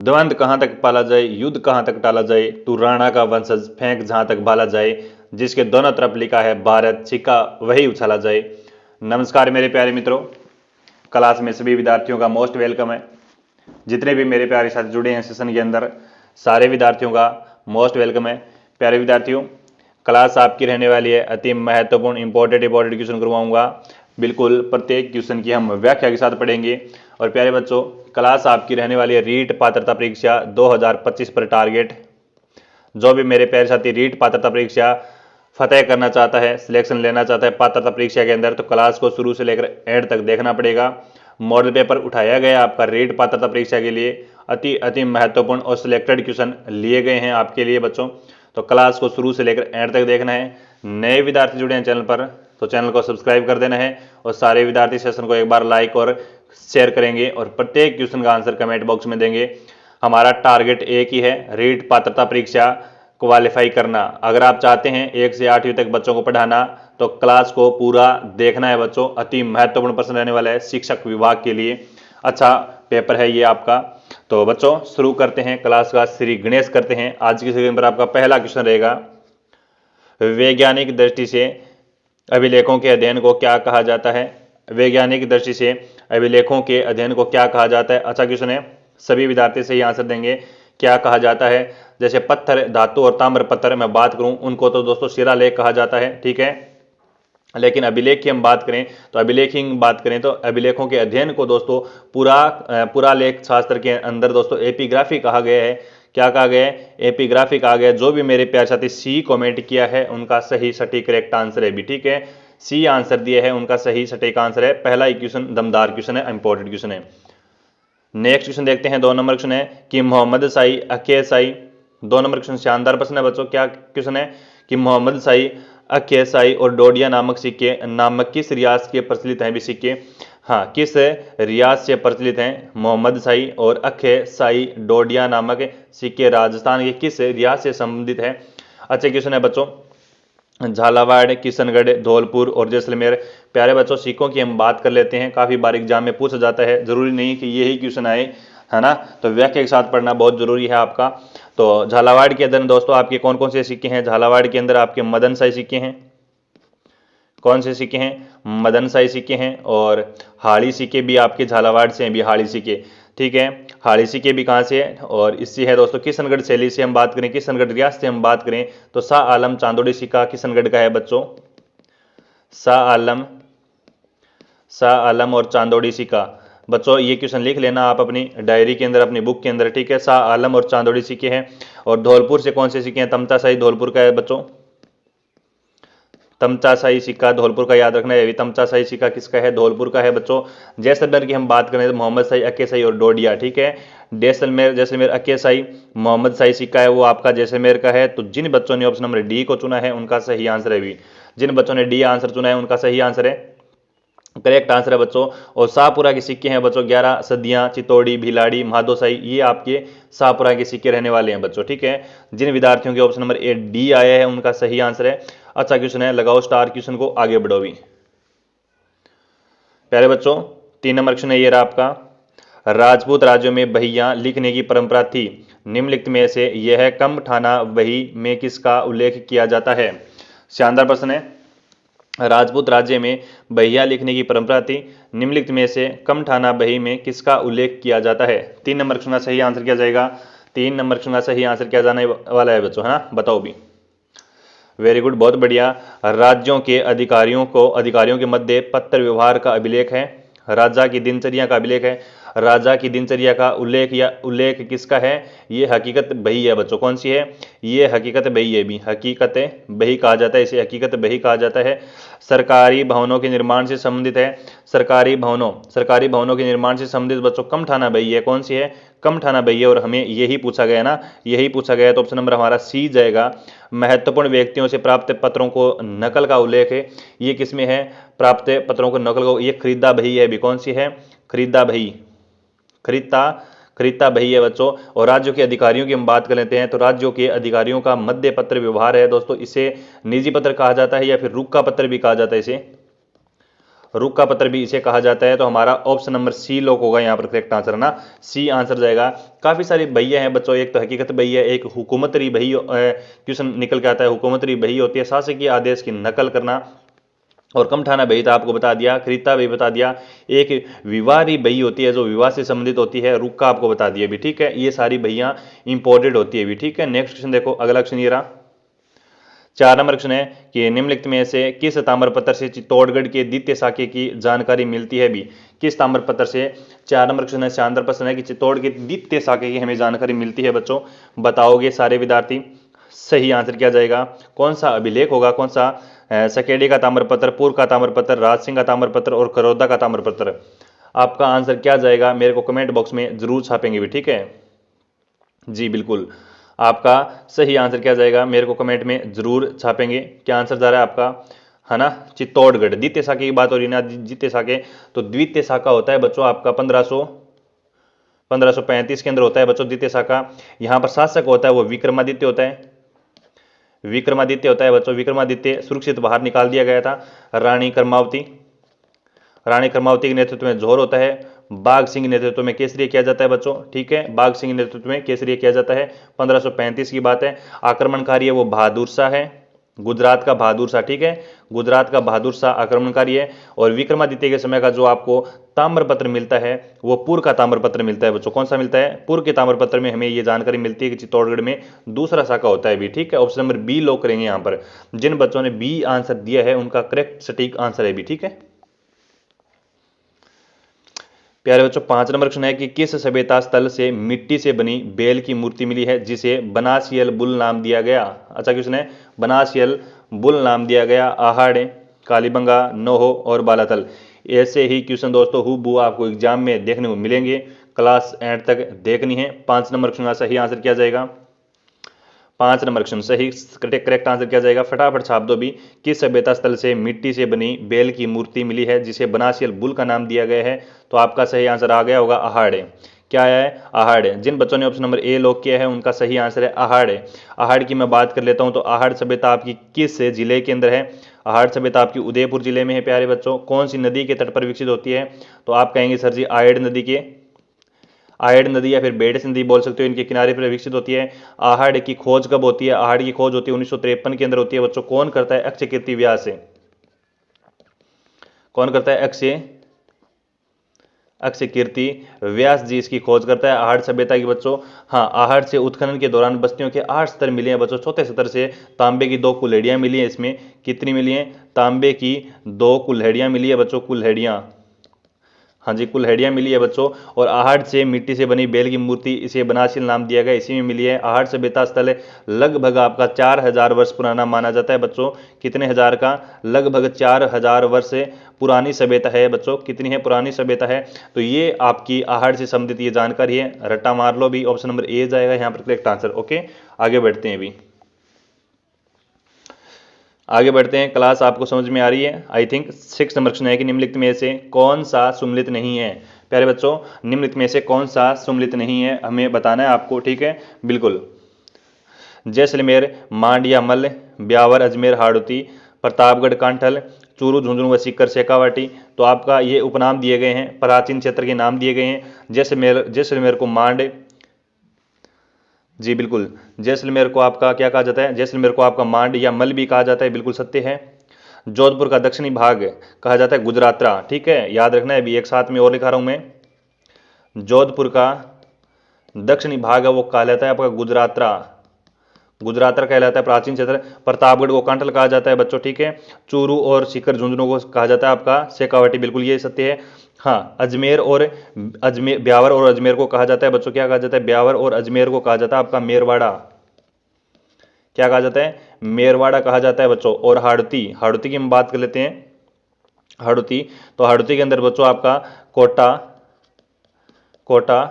द्वंद्व कहाँ तक पाला जाए, युद्ध कहाँ तक टाला जाए, तू राणा का वंशज फेंक जहां तक भाला जाए, जिसके दोनों तरफ लिखा है भारत, सिक्का वही उछाला जाए। नमस्कार मेरे प्यारे मित्रों, क्लास में सभी विद्यार्थियों का मोस्ट वेलकम है। जितने भी मेरे प्यारे साथी जुड़े हैं सेशन के अंदर, सारे विद्यार्थियों का मोस्ट वेलकम है। प्यारे विद्यार्थियों, क्लास आपकी रहने वाली है अति महत्वपूर्ण इंपॉर्टेंट क्वेश्चन करवाऊंगा। बिल्कुल प्रत्येक क्वेश्चन की हम व्याख्या के साथ पढ़ेंगे। और प्यारे बच्चों, क्लास आपकी रहने वाली है रीट पात्रता परीक्षा 2025 पर टारगेट। जो भी मेरे प्यारे साथी रीट पात्रता परीक्षा फतेह करना चाहता है, सिलेक्शन लेना चाहता है पात्रता परीक्षा के अंदर, तो क्लास को शुरू से लेकर एंड तक देखना पड़ेगा। मॉडल पेपर उठाया गया आपका रीट पात्रता परीक्षा के लिए, अति महत्वपूर्ण और सिलेक्टेड क्वेश्चन लिए गए हैं आपके लिए बच्चों। तो क्लास को शुरू से लेकर एंड तक देखना है। नए विद्यार्थी जुड़े हैं चैनल पर तो चैनल को सब्सक्राइब कर देना है, और सारे विद्यार्थी सेशन को एक बार लाइक और शेयर करेंगे और प्रत्येक क्वेश्चन का आंसर कमेंट बॉक्स में देंगे। हमारा टारगेट एक ही है, रीट पात्रता परीक्षा क्वालिफाई करना। अगर आप चाहते हैं 1 से 8वीं तक बच्चों को पढ़ाना तो क्लास को पूरा देखना है बच्चों। अति महत्वपूर्ण प्रश्न रहने वाला है शिक्षक विभाग के लिए, अच्छा पेपर है ये आपका। तो बच्चों शुरू करते हैं क्लास का, श्री गणेश करते हैं। आज की स्क्रीन पर आपका पहला क्वेश्चन रहेगा, वैज्ञानिक दृष्टि से अभिलेखों के अध्ययन को क्या कहा जाता है। वैज्ञानिक दृष्टि से अभिलेखों के अध्ययन को क्या कहा जाता है। अच्छा क्वेश्चन है, सभी विद्यार्थी सही आंसर देंगे। क्या कहा जाता है, जैसे पत्थर, धातु और ताम्र पत्थर मैं बात करूं, उनको तो दोस्तों शिलालेख कहा जाता है, ठीक है। लेकिन अभिलेख की हम बात करें तो अभिलेखों के अध्ययन को दोस्तों पूरा लेख शास्त्र के अंदर दोस्तों एपिग्राफी कहा गया है। क्या कहा गया है, एपिग्राफी कहा गया है। जो भी मेरे प्यारे साथी सी कमेंट किया है उनका सही सटीक करेक्ट आंसर है भी, ठीक है। सी आंसर दिया है, उनका सही सटीक आंसर है। पहला ही क्वेश्चन दमदार क्वेश्चन है, इंपॉर्टेंट क्वेश्चन है। नेक्स्ट क्वेश्चन देखते हैं, 2 नंबर क्वेश्चन है कि मोहम्मद शाही अके शाही। 2 नंबर क्वेश्चन शानदार प्रश्न है बच्चों। क्या क्वेश्चन है कि मोहम्मद शाही, अके शाही और डोडिया नामक सिक्के नामक किस रियासत के प्रचलित हैं भी सिक्के। हाँ, किस रियासत से प्रचलित हैं मोहम्मद शाही और अखे शाही डोडिया नामक सिक्के, राजस्थान के किस रियासत से संबंधित है। अच्छा क्वेश्चन है बच्चों, झालावाड़, किशनगढ़, धौलपुर और जैसलमेर। प्यारे बच्चों सिक्कों की हम बात कर लेते हैं, काफी बार एग्जाम में पूछा जाता है, जरूरी नहीं कि यही क्वेश्चन आए, है ना। तो व्याख्या के साथ पढ़ना बहुत जरूरी है आपका। तो झालावाड़ के अंदर दोस्तों आपके कौन कौन से सिक्के हैं। झालावाड़ के अंदर आपके मदन शाही सिक्के हैं। कौन से सिक्के हैं, मदन शाही सिक्के हैं। और हाड़ी सिक्के भी आपके झालावाड़ से हैं भी, हाड़ी सिक्के, ठीक है। हाड़ी सिक्के भी कहाँ से है, और इससे है दोस्तों किशनगढ़ शैली से हम बात करें, किशनगढ़ रियासत से हम बात करें तो शाह आलम चांदोड़ी सिक्का किशनगढ़ का है बच्चों। शाह आलम और चांदोड़ी सिक्का बच्चों, ये क्वेश्चन लिख लेना आप अपनी डायरी के अंदर, अपनी बुक के अंदर, ठीक है। शाह आलम और चांदोड़ी सिक्के हैं। और धौलपुर से कौन से सिक्के हैं, तमता शाही धौलपुर का है बच्चों। तमचा शाही सिक्का धौलपुर का याद रखना है। तमचा शाही सिक्का किसका है, धौलपुर का है बच्चों। जैसलमेर की हम बात करें तो मोहम्मद शाही, अके शाही और डोडिया, ठीक है। जैसलमेर अके शाही मोहम्मद शाही सिक्का है, वो आपका जैसलमेर का है। तो जिन बच्चों ने ऑप्शन नंबर डी को चुना है उनका सही आंसर है भी, जिन बच्चों ने डी आंसर चुना है उनका सही आंसर है, करेक्ट आंसर है बच्चों। और शाहपुरा के सिक्के हैं बच्चों 11 सदियां, चित्तौड़ी, भिलाड़ी, महादोशाही, ये आपके शाहपुरा के सिक्के रहने वाले हैं बच्चों, ठीक है। जिन विद्यार्थियों के ऑप्शन नंबर ए डी आया है उनका सही आंसर है। अच्छा क्वेश्चन है, लगाओ स्टार, क्वेश्चन को आगे बढ़ो भी। प्यारे बच्चों 3 नंबर क्वेश्चन है ये रहा आपका, राजपूत राज्यों में बहियां लिखने की परंपरा थी, निम्नलिखित में से यह कम ठाना बही में किसका उल्लेख किया जाता है। शानदार प्रश्न है। राजपूत राज्य में बहिया लिखने की परंपरा थी, निम्नलिखित में से कम ठाना बही में किसका उल्लेख किया जाता है। 3 नंबर क्वेश्चन का सही आंसर क्या जाएगा, 3 नंबर क्वेश्चन का सही आंसर क्या जाने वाला है बच्चों, है ना, बताओ भी। वेरी गुड, बहुत बढ़िया। राज्यों के अधिकारियों के मध्य पत्र व्यवहार का अभिलेख है, राजा की दिनचर्या का अभिलेख है। राजा की दिनचर्या का उल्लेख किसका है, ये हकीकत बही है बच्चों। कौन सी है, ये हकीकत बही है भी, हकीकत बही कहा जाता है, इसे हकीकत बही कहा जाता है। सरकारी भवनों के निर्माण से संबंधित है, सरकारी भवनों के निर्माण से संबंधित बच्चों कम ठाना बही है। कौन सी है, कम ठाना बही है। और हमें यही पूछा गया ना, यही पूछा गया, तो ऑप्शन नंबर हमारा सी जाएगा। महत्वपूर्ण व्यक्तियों से प्राप्त पत्रों को नकल का उल्लेख है, ये किसमें है, प्राप्त पत्रों को नकल का, ये खरीदा बही है भी। कौन सी है, खरीदा बही है बच्चों। और राज्यों के अधिकारियों की हम बात कर लेते हैं, तो राज्यों के अधिकारियों का मध्य पत्र व्यवहार है दोस्तों, इसे निजी पत्र कहा जाता है या फिर रुक्का पत्र भी कहा जाता है इसे। रुक का पत्र भी इसे कहा जाता है। तो हमारा ऑप्शन नंबर सी लॉक होगा यहाँ पर करेक्ट आंसर ना, सी आंसर जाएगा। काफी सारी भैया हैं बच्चों, एक तो हकीकत भैया, एक हुकूमतरी भई क्वेश्चन निकल के आता है। हुकूमतरी भई होती है शासकीय आदेश की नकल करना, और कमठाना बही था आपको बता दिया, खरीदता बही बता दिया। एक विवारी बही होती है जो विवाह से संबंधित होती है, रुक का आपको बता दिया भी, ठीक है। ये सारी बहियां इंपोर्टेड होती है भी, ठीक है। नेक्स्ट क्वेश्चन देखो, अगला क्वेश्चन ये रहा 4 नंबर क्वेश्चन है कि निम्नलिखित में से किस ताम्रपत्र से चित्तौड़गढ़ के द्वितीय शाखे की जानकारी मिलती है भी, किस ताम्रपत्र से। 4 नंबर क्वेश्चन है, शानदार प्रश्न है कि चित्तौड़ के द्वितीय शाखे की हमें जानकारी मिलती है बच्चों, बताओगे सारे विद्यार्थी। सही आंसर क्या जाएगा, कौन सा अभिलेख होगा, कौन सा सकेडी का ताम्रपत्र, पूर्व का ताम्रपत्र, राजसिंह का ताम्रपत्र और करोदा का ताम्रपत्र। आपका आंसर क्या जाएगा मेरे को कमेंट बॉक्स में जरूर छापेंगे भी, ठीक है जी। बिल्कुल, आपका सही आंसर क्या जाएगा मेरे को कमेंट में जरूर छापेंगे। क्या आंसर जा रहा है आपका, है ना, चित्तौड़गढ़। द्वितीय शाखा की बात हो रही है ना, द्वितीय शाखे, तो द्वितीय शाखा होता है बच्चों आपका 1535 के अंदर होता है बच्चों द्वितीय शाखा। यहां पर शासक होता है वो विक्रमादित्य होता है, विक्रमादित्य होता है बच्चों। विक्रमादित्य सुरक्षित बाहर निकाल दिया गया था। रानी कर्मावती, रानी कर्मावती के नेतृत्व में जोर होता है। बाघ सिंह नेतृत्व में केसरिया किया जाता है बच्चों, ठीक है। बाघ सिंह नेतृत्व में केसरिया किया जाता है, 1535 की बात है। आक्रमणकारी है वो बहादुर शाह है, गुजरात का बहादुर शाह, ठीक है। गुजरात का बहादुर शाह आक्रमणकारी है। और विक्रमादित्य के समय का जो आपको ताम्रपत्र मिलता है वो पूर्व का ताम्रपत्र मिलता है बच्चों। कौन सा मिलता है, पूर्व के ताम्रपत्र में हमें ये जानकारी मिलती है कि चित्तौड़गढ़ में दूसरा शाखा होता है भी, ठीक है। ऑप्शन नंबर बी लॉक करेंगे यहाँ पर। जिन बच्चों ने बी आंसर दिया है उनका करेक्ट सटीक आंसर है भी, ठीक है प्यारे बच्चों। 5 नंबर क्वेश्चन है कि किस सभ्यता स्थल से मिट्टी से बनी बेल की मूर्ति मिली है जिसे बनासियल बुल नाम दिया गया। अच्छा क्वेश्चन है, बनासियल बुल नाम दिया गया। आहाड़, कालीबंगा, नोहो और बालाथल। ऐसे ही क्वेश्चन दोस्तों हूबहू आपको एग्जाम में देखने को मिलेंगे, क्लास एंड तक देखनी है। 5 नंबर क्वेश्चन का सही आंसर क्या जाएगा, 5 नंबर क्वेश्चन सही करेक्ट आंसर क्या जाएगा, फटाफट छाप दो भी। किस सभ्यता स्थल से मिट्टी से बनी बेल की मूर्ति मिली है जिसे बनासियल बुल का नाम दिया गया है। तो आपका सही आंसर आ गया होगा आहाड़। क्या आया है, आहाड़। जिन बच्चों ने ऑप्शन नंबर ए लॉक किया है उनका सही आंसर है आहाड़। आहाड़ की मैं बात कर लेता हूं तो आहाड़ सभ्यता आपकी किस जिले के अंदर है। आहाड़ सभ्यता आपकी उदयपुर जिले में है प्यारे बच्चों। कौन सी नदी के तट पर विकसित होती है, तो आप कहेंगे सर जी आयड़ नदी के, आयड़ नदी या फिर बेडस नदी बोल सकते हो, इनके किनारे पर विकसित होती है। आहाड़ की खोज कब होती है, आहाड़ की खोज होती है 1953 के अंदर होती है बच्चों। कौन करता है, अक्षय कीर्ति व्यास से। कौन करता है, अक्षय कीर्ति व्यास जी इसकी खोज करता है आहाड़ सभ्यता की बच्चों। हाँ, आहाड़ से उत्खनन के दौरान बस्तियों के 8 स्तर मिले हैं बच्चों। चौथे स्तर से तांबे की 2 कुल्हड़ियां मिली हैं। इसमें कितनी मिली हैं, तांबे की 2 कुल्हड़ियां मिली है बच्चों, कुल्हड़ियां, हाँ जी कुल्हड़ियां मिली है बच्चों। और आहाड़ से मिट्टी से बनी बेल की मूर्ति, इसे बनासिल नाम दिया गया, इसी में मिली है। आहाड़ सभ्यता स्थल लगभग आपका 4000 वर्ष पुराना माना जाता है बच्चों। कितने हजार का, लगभग 4000 वर्ष पुरानी सभ्यता है बच्चों। कितनी है, पुरानी सभ्यता है। तो ये आपकी आहाड़ से संबंधित ये जानकारी है, रट्टा मार लो भी, ऑप्शन नंबर ए जाएगा यहाँ पर करेक्ट आंसर। ओके, आगे बढ़ते हैं भी, आगे बढ़ते हैं। क्लास आपको समझ में आ रही है आई थिंक। 6 नंबर क्वेश्चन है कि निम्नलिखित में से कौन सा सुम्मिलित नहीं है। प्यारे बच्चों, निम्नलिखित में से कौन सा सुम्मिलित नहीं है हमें बताना है आपको, ठीक है। बिल्कुल, जैसलमेर, मांडया मल्ल, ब्यावर, अजमेर, हाड़ौती, प्रतापगढ़, कांठल, चूरू, झुंझुनू व सीकर, शेखावाटी। तो आपका ये उपनाम दिए गए हैं, प्राचीन क्षेत्र के नाम दिए गए हैं। जैसलमेर को मांड, जी बिल्कुल, जैसलमेर को आपका क्या कहा जाता है, जैसलमेर को आपका मांड या मल भी कहा जाता है, बिल्कुल सत्य है। जोधपुर का दक्षिणी भाग कहा जाता है गुजरात्रा, ठीक है, याद रखना है अभी एक साथ में और लिखा रहा हूं मैं। जोधपुर का दक्षिणी भाग है वो कहलाता है आपका गुजरात्रा, गुजरात्रा कहलाता है प्राचीन क्षेत्र। प्रतापगढ़ को कांठल कहा जाता है बच्चों, ठीक है। चूरू और सीकर झुंझुनू को कहा जाता है आपका शेखावाटी, बिल्कुल ये सत्य है। हाँ, ब्यावर और अजमेर को कहा जाता है बच्चों, क्या कहा जाता है, ब्यावर और अजमेर को कहा जाता है आपका मेरवाड़ा। क्या कहा जाता है, मेरवाड़ा कहा जाता है बच्चों। और हाड़ौती, हाड़ौती की हम बात कर लेते हैं। हाड़ौती, तो हाड़ौती के अंदर बच्चों आपका कोटा,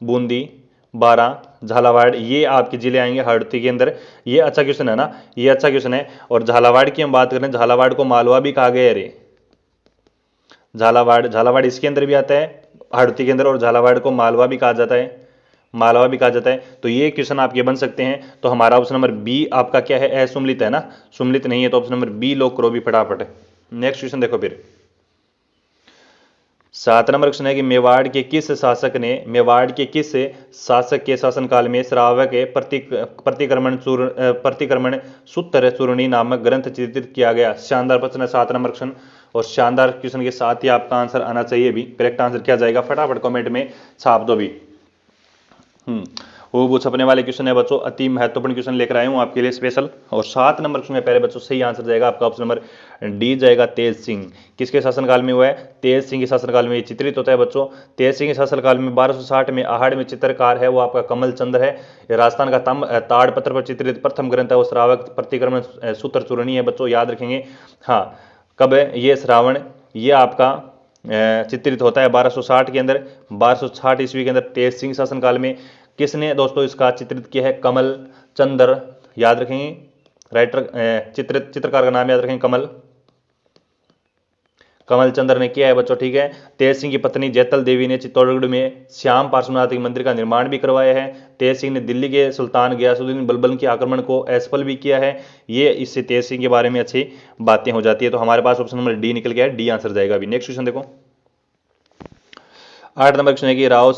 बूंदी, बारा, झालावाड़, ये आपके जिले आएंगे हाड़ौती के अंदर। ये अच्छा क्वेश्चन है ना, ये अच्छा क्वेश्चन है। और झालावाड़ की हम बात करें, झालावाड़ को मालवा भी कहा गया है रे। झालावाड़ इसके अंदर भी आता है हाड़ौती के अंदर, और झालावाड़ को मालवा भी कहा जाता है, मालवा भी कहा जाता है। तो ये क्वेश्चन आपके बन सकते हैं। तो हमारा ऑप्शन नंबर बी आपका क्या है, असुम्मिलित है ना, सुम्मिलित नहीं है। तो ऑप्शन नंबर बी लॉक करो भी फटाफट। नेक्स्ट क्वेश्चन देखो फिर, 7 नंबर क्वेश्चन है कि मेवाड़ के किस शासक के शासनकाल में श्रावक के प्रतिक्रमण सूत्र चूर्णी नामक ग्रंथ चित्रित किया गया। शानदार प्रश्न है 7 नंबर क्वेश्चन, और शानदार क्वेश्चन के साथ ही आपका आंसर आना चाहिए भी। करेक्ट आंसर क्या जाएगा फटाफट कमेंट में छाप दो भी। वो छपने वाले क्वेश्चन है बच्चों, अति महत्वपूर्ण क्वेश्चन लेकर आए हूं आपके लिए स्पेशल। और 7 नंबर क्वेश्चन में पहले बच्चों सही आंसर जाएगा आपका ऑप्शन नंबर डी जाएगा, तेज सिंह। किसके शासनकाल में हुआ है? तेज सिंह के शासनकाल में ये चित्रित होता है बच्चों। तेज सिंह के शासनकाल में 1260 में आहड़ में चित्रकार है वो आपका कमल चंद्र है। राजस्थान का ताड़पत्र पर चित्रित प्रथम ग्रंथ है वो श्रावक प्रतिक्रमण सूत्र चूर्णी है बच्चों, याद रखेंगे। हाँ, कब है ये श्रावण, ये आपका चित्रित होता है 1260 के अंदर, 1260 ईस्वी के अंदर तेज सिंह शासनकाल में। किसने दोस्तों इसका चित्रित किया है? कमल चंद्र, याद रखेंगे। राइटर चित्रकार का नाम याद रखेंगे, कमल चंद्र ने किया है बच्चों, ठीक है। तेज सिंह की पत्नी जैतल देवी ने चित्तौड़गढ़ में श्याम पार्श्वनाथ के मंदिर का निर्माण भी करवाया है। तेज सिंह ने दिल्ली के सुल्तान गयासुद्दीन बलबन के आक्रमण को असफल भी किया है। ये इससे तेज सिंह के बारे में अच्छी बातें हो जाती है। तो हमारे पास ऑप्शन नंबर डी निकल गया है, डी आंसर जाएगा अभी। नेक्स्ट क्वेश्चन देखो, 8 नंबर क्वेश्चन है कि राव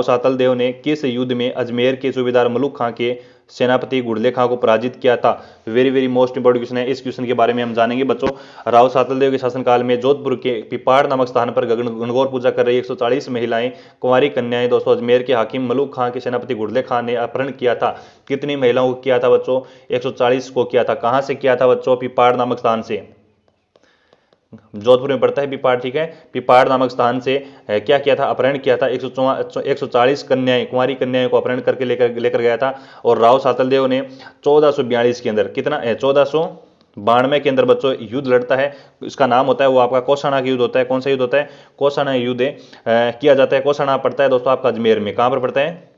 सातल देव ने किस युद्ध में अजमेर के सूबेदार मलुक खां के सेनापति गुड़ले खां को पराजित किया था? Very very most important question है, इस क्वेश्चन के बारे में हम जानेंगे बच्चों। राव सातल देव के शासनकाल में जोधपुर के पिपाड़ नामक स्थान पर गणगौर पूजा कर रही 140 महिलाएं कुंवारी कन्याएं दोस्तों अजमेर के हाकिम मलुक खां के सेनापति गुड़ले खां ने अपहरण किया था। कितनी महिलाओं को किया था बच्चों? 140 को किया था। कहां से किया था बच्चों? पिपाड़ नामक स्थान से, जोधपुर में पड़ता है पिपाड़, ठीक है। पिपाड़ नामक स्थान से क्या किया था? अपहरण किया था। 140 कन्याएं, कुंवारी कन्याएं को अपहरण करके लेकर गया था। और राव सातल देव ने 1442 के अंदर, कितना 1492 के अंदर बच्चों युद्ध लड़ता है। इसका नाम होता है वो आपका कौसाना का युद्ध होता है। कौन सा युद्ध होता है? कौसाना युद्ध किया जाता है। कौसाना पड़ता है दोस्तों आपका अजमेर में। कहां पर पड़ता है?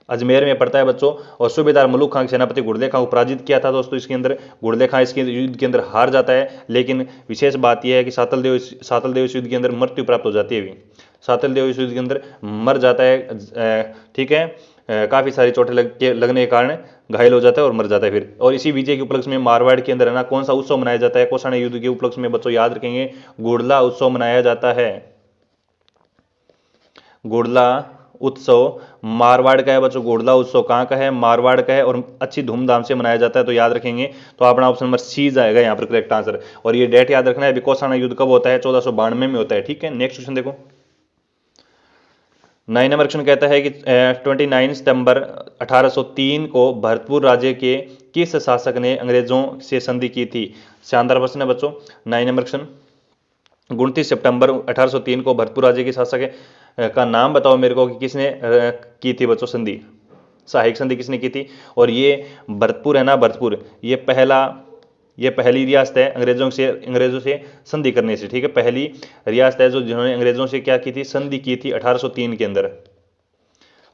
अजमेर में पड़ता है बच्चों। और सूबेदार मलुक खां के सेनापति गुड़ले खां को पराजित किया था दोस्तों इसके अंदर। गुड़ले खां इसके युद्ध के अंदर हार जाता है, लेकिन विशेष बात यह है कि सातल देव इस युद्ध के अंदर मृत्यु प्राप्त हो जाती है अभी। सातल देव इस युद्ध के अंदर मर जाता है, ठीक है। काफी सारी चोटें लगने के कारण घायल हो जाता है और मर जाता है फिर। और इसी विजय के उपलक्ष्य में मारवाड़ के अंदर है ना कौन सा उत्सव मनाया जाता है? कौसाना युद्ध के उपलक्ष्य में बच्चों याद रखेंगे, गुड़ला उत्सव मनाया जाता है। गुड़ला उत्सव मारवाड़ का है बच्चों। गुड़ला उत्सव कहाँ का है? मारवाड़ का है, और अच्छी धूमधाम से मनाया जाता है, तो याद रखेंगे। तो अपना ऑप्शन नंबर सी जाएगा यहाँ पर करेक्ट आंसर। और ये डेट याद रखना है, अभी कौसाना युद्ध कब होता है? 1492 में होता है, ठीक है। नेक्स्ट क्वेश्चन देखो, 9 नंबर क्वेश्चन कहता है कि 29 सितंबर 1803 को भरतपुर राज्य के किस शासक ने अंग्रेजों से संधि की थी? शानदार प्रश्न है बच्चों। 9 नंबर क्वेश्चन, 29 सितंबर 1803 को भरतपुर राज्य के शासक का नाम बताओ मेरे को कि किसने की थी बच्चों संधि, सहायक संधि किसने की थी? और ये भरतपुर है ना, भरतपुर ये पहली रियासत है अंग्रेजों से संधि करने से, ठीक है। पहली रियासत है जो जिन्होंने अंग्रेजों से क्या की थी? संधि की थी 1803 के अंदर।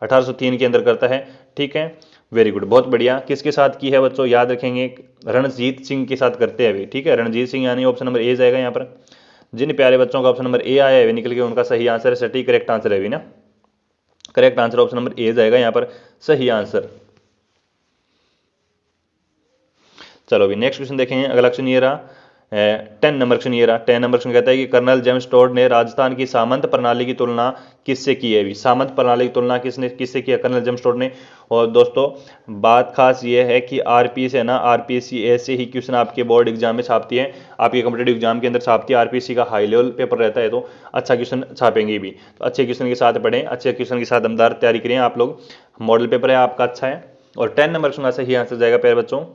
1803 के अंदर करता है, ठीक है। वेरी गुड, बहुत बढ़िया। किसके साथ की है बच्चों? याद रखेंगे, रणजीत सिंह के साथ करते हैं अभी, ठीक है। रणजीत सिंह, यानी ऑप्शन नंबर ए जाएगा यहाँ पर। जिन प्यारे बच्चों का ऑप्शन नंबर ए आया है वे निकल के उनका सही आंसर है, सटीक करेक्ट आंसर है अभी ना। Correct answer option number A जाएगा यहाँ पर सही आंसर। चलो अभी नेक्स्ट क्वेश्चन देखेंगे। अगला क्वेश्चन ये रहा 10 नंबर क्वेश्चन ये रहा। 10 नंबर क्वेश्चन कहता है कि कर्नल जेम्स टोड ने राजस्थान की सामंत प्रणाली की तुलना किससे की है? अभी सामंत प्रणाली की तुलना किससे किया? कर्नल जेम्स टोड ने। और दोस्तों बात खास ये है कि आरपीएससी है ना, आरपीएससी ऐसे ही क्वेश्चन आपके बोर्ड एग्जाम में छापती है, आपके कॉम्पिटेटिव एग्जाम के अंदर छापती है। आरपीएससी का हाई लेवल पेपर रहता है तो अच्छा क्वेश्चन छापेंगे भी। तो अच्छे क्वेश्चन के साथ पढ़ें, अच्छे क्वेश्चन के साथ दमदार तैयारी करें आप लोग। मॉडल पेपर है आपका अच्छा है। और 10 नंबर क्वेश्चन सही आंसर जाएगा प्यारे बच्चों,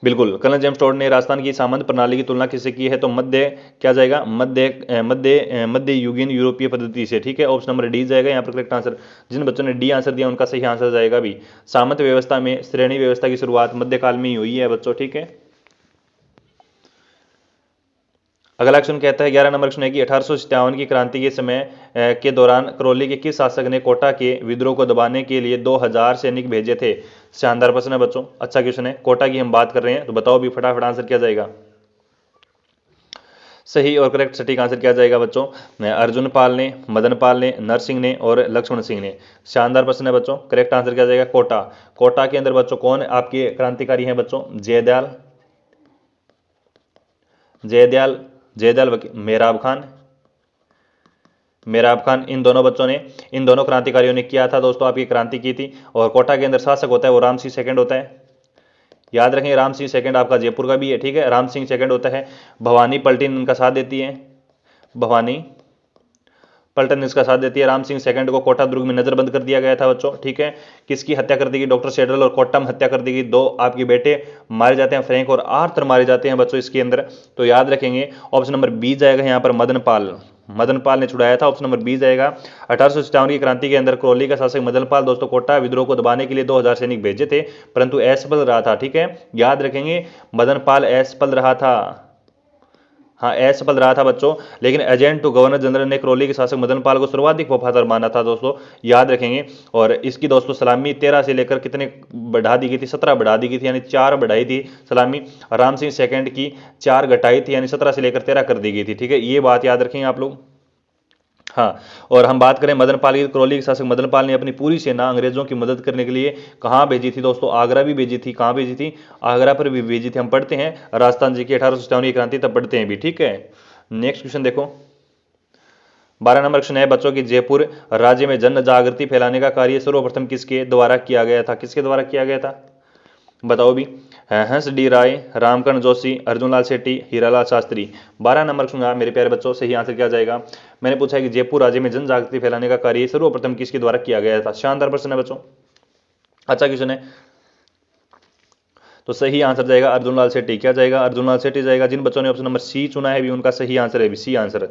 बिल्कुल। कर्नल जेम्स टोड ने राजस्थान की सामंत प्रणाली की तुलना किससे की है? तो मध्य क्या जाएगा? मध्य युगीन यूरोपीय पद्धति से, ठीक है। ऑप्शन नंबर डी जाएगा यहाँ पर करेक्ट आंसर। जिन बच्चों ने डी आंसर दिया उनका सही आंसर जाएगा भी। सामंत व्यवस्था में श्रेणी व्यवस्था की शुरुआत मध्यकाल में ही हुई है बच्चों, ठीक है। अगला क्वेश्चन कहता है 11 नंबर क्वेश्चन है कि 1857 की क्रांति के समय के दौरान करौली के किस शासक ने कोटा के विद्रोह को दबाने के लिए 2000 सैनिक भेजे थे? शानदार प्रश्न है बच्चों, अच्छा क्वेश्चन है। कोटा की हम बात कर रहे हैं, तो बताओ भी फटाफट आंसर क्या जाएगा? सही और करेक्ट सटीक आंसर क्या जाएगा बच्चों? अर्जुन पाल ने, मदन पाल ने, नरसिंह ने और लक्ष्मण सिंह ने। शानदार प्रश्न है बच्चों। करेक्ट आंसर क्या जाएगा? कोटा। कोटा के अंदर बच्चों कौन आपके क्रांतिकारी हैं बच्चों? जयदयाल जयदल मेहराब खान, इन दोनों बच्चों ने, इन दोनों क्रांतिकारियों ने किया था दोस्तों आपकी क्रांति की थी। और कोटा के अंदर शासक होता है वो राम सिंह सेकंड होता है, याद रखेंगे। राम सिंह सेकंड आपका जयपुर का भी है, ठीक है, राम सिंह सेकंड होता है। भवानी पलटन इनका साथ देती है, भवानी पलटन इसका साथ देती है। राम सिंह सेकंड को कोटा दुर्ग में नजरबंद कर दिया गया था बच्चों, ठीक है। किसकी हत्या कर दी गई? डॉक्टर सेडल और कोटा में हत्या कर दी गई। दो आपके बेटे मारे जाते हैं, फ्रैंक और आर्थर मारे जाते हैं बच्चों इसके अंदर। तो याद रखेंगे ऑप्शन नंबर बी जाएगा यहाँ पर, मदनपाल ने छुड़ाया था, ऑप्शन नंबर बी जाएगा। 1857 की क्रांति के अंदर करौली का शासक मदनपाल दोस्तों कोटा विद्रोह को दबाने के लिए 2000 सैनिक भेजे थे, परंतु असफल रहा था, ठीक है। याद रखेंगे मदनपाल असफल रहा था, हाँ असफल रहा था बच्चों। लेकिन एजेंट टू गवर्नर जनरल ने करौली के शासक मदनपाल को सर्वाधिक वफादार माना था दोस्तों, याद रखेंगे। और इसकी दोस्तों सलामी 13 से लेकर कितने बढ़ा दी गई थी? 17 बढ़ा दी गई थी, यानी 4 बढ़ाई थी सलामी। राम सिंह सेकंड की 4 घटाई थी, यानी 17 से लेकर 13 कर दी गई थी, ठीक है। ये बात याद रखेंगे आप लोग। हाँ, और हम बात करें मदनपाल की, करौली के शासक मदनपाल ने अपनी पूरी सेना अंग्रेजों की मदद करने के लिए कहाँ भेजी थी दोस्तों? आगरा भी भेजी थी। कहाँ भेजी थी? आगरा पर भी भेजी थी। हम पढ़ते हैं राजस्थान जी की 1857 की क्रांति, तब पढ़ते हैं भी, ठीक है। नेक्स्ट क्वेश्चन देखो, 12 नंबर क्वेश्चन है बच्चों की, जयपुर राज्य में जन जागृति फैलाने का कार्य सर्वप्रथम किसके द्वारा किया गया था? किसके द्वारा किया गया था बताओ भी। हंस डी राय, रामकरण जोशी, अर्जुनलाल शेट्टी, हीरालाल शास्त्री। 12 नंबर सुना मेरे प्यारे बच्चों, सही आंसर क्या जाएगा? मैंने पूछा है कि जयपुर राज्य में जन जागृति फैलाने का कार्य सर्वप्रथम किसके द्वारा किया गया था। शानदार प्रश्न है बच्चों, अच्छा क्वेश्चन है। तो सही आंसर जाएगा अर्जुनलाल शेट्टी। क्या जाएगा? अर्जुनलाल शेट्टी जाएगा। जिन बच्चों ने ऑप्शन नंबर सी चुना है भी उनका सही आंसर है भी सी आंसर।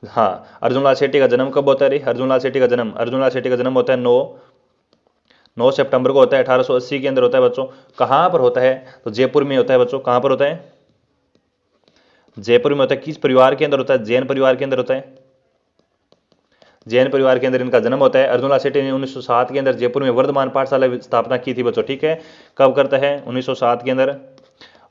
हाँ, अर्जुनलाल शेट्टी का जन्म कब होता है? अर्जुनलाल शेट्टी का जन्म होता है 9 सितंबर को होता है, 1880 के अंदर होता है बच्चों। कहाँ पर होता है? तो जयपुर में होता है बच्चों। कहाँ पर होता है? जयपुर में होता है। किस परिवार के अंदर होता है? जैन परिवार के अंदर होता है। जैन परिवार के अंदर इनका जन्म होता है। अर्जुनलाल शेट्टी ने 1907 के अंदर जयपुर में वर्धमान पाठशाला की स्थापना की थी बच्चों, ठीक है। कब करता है? 1907 के अंदर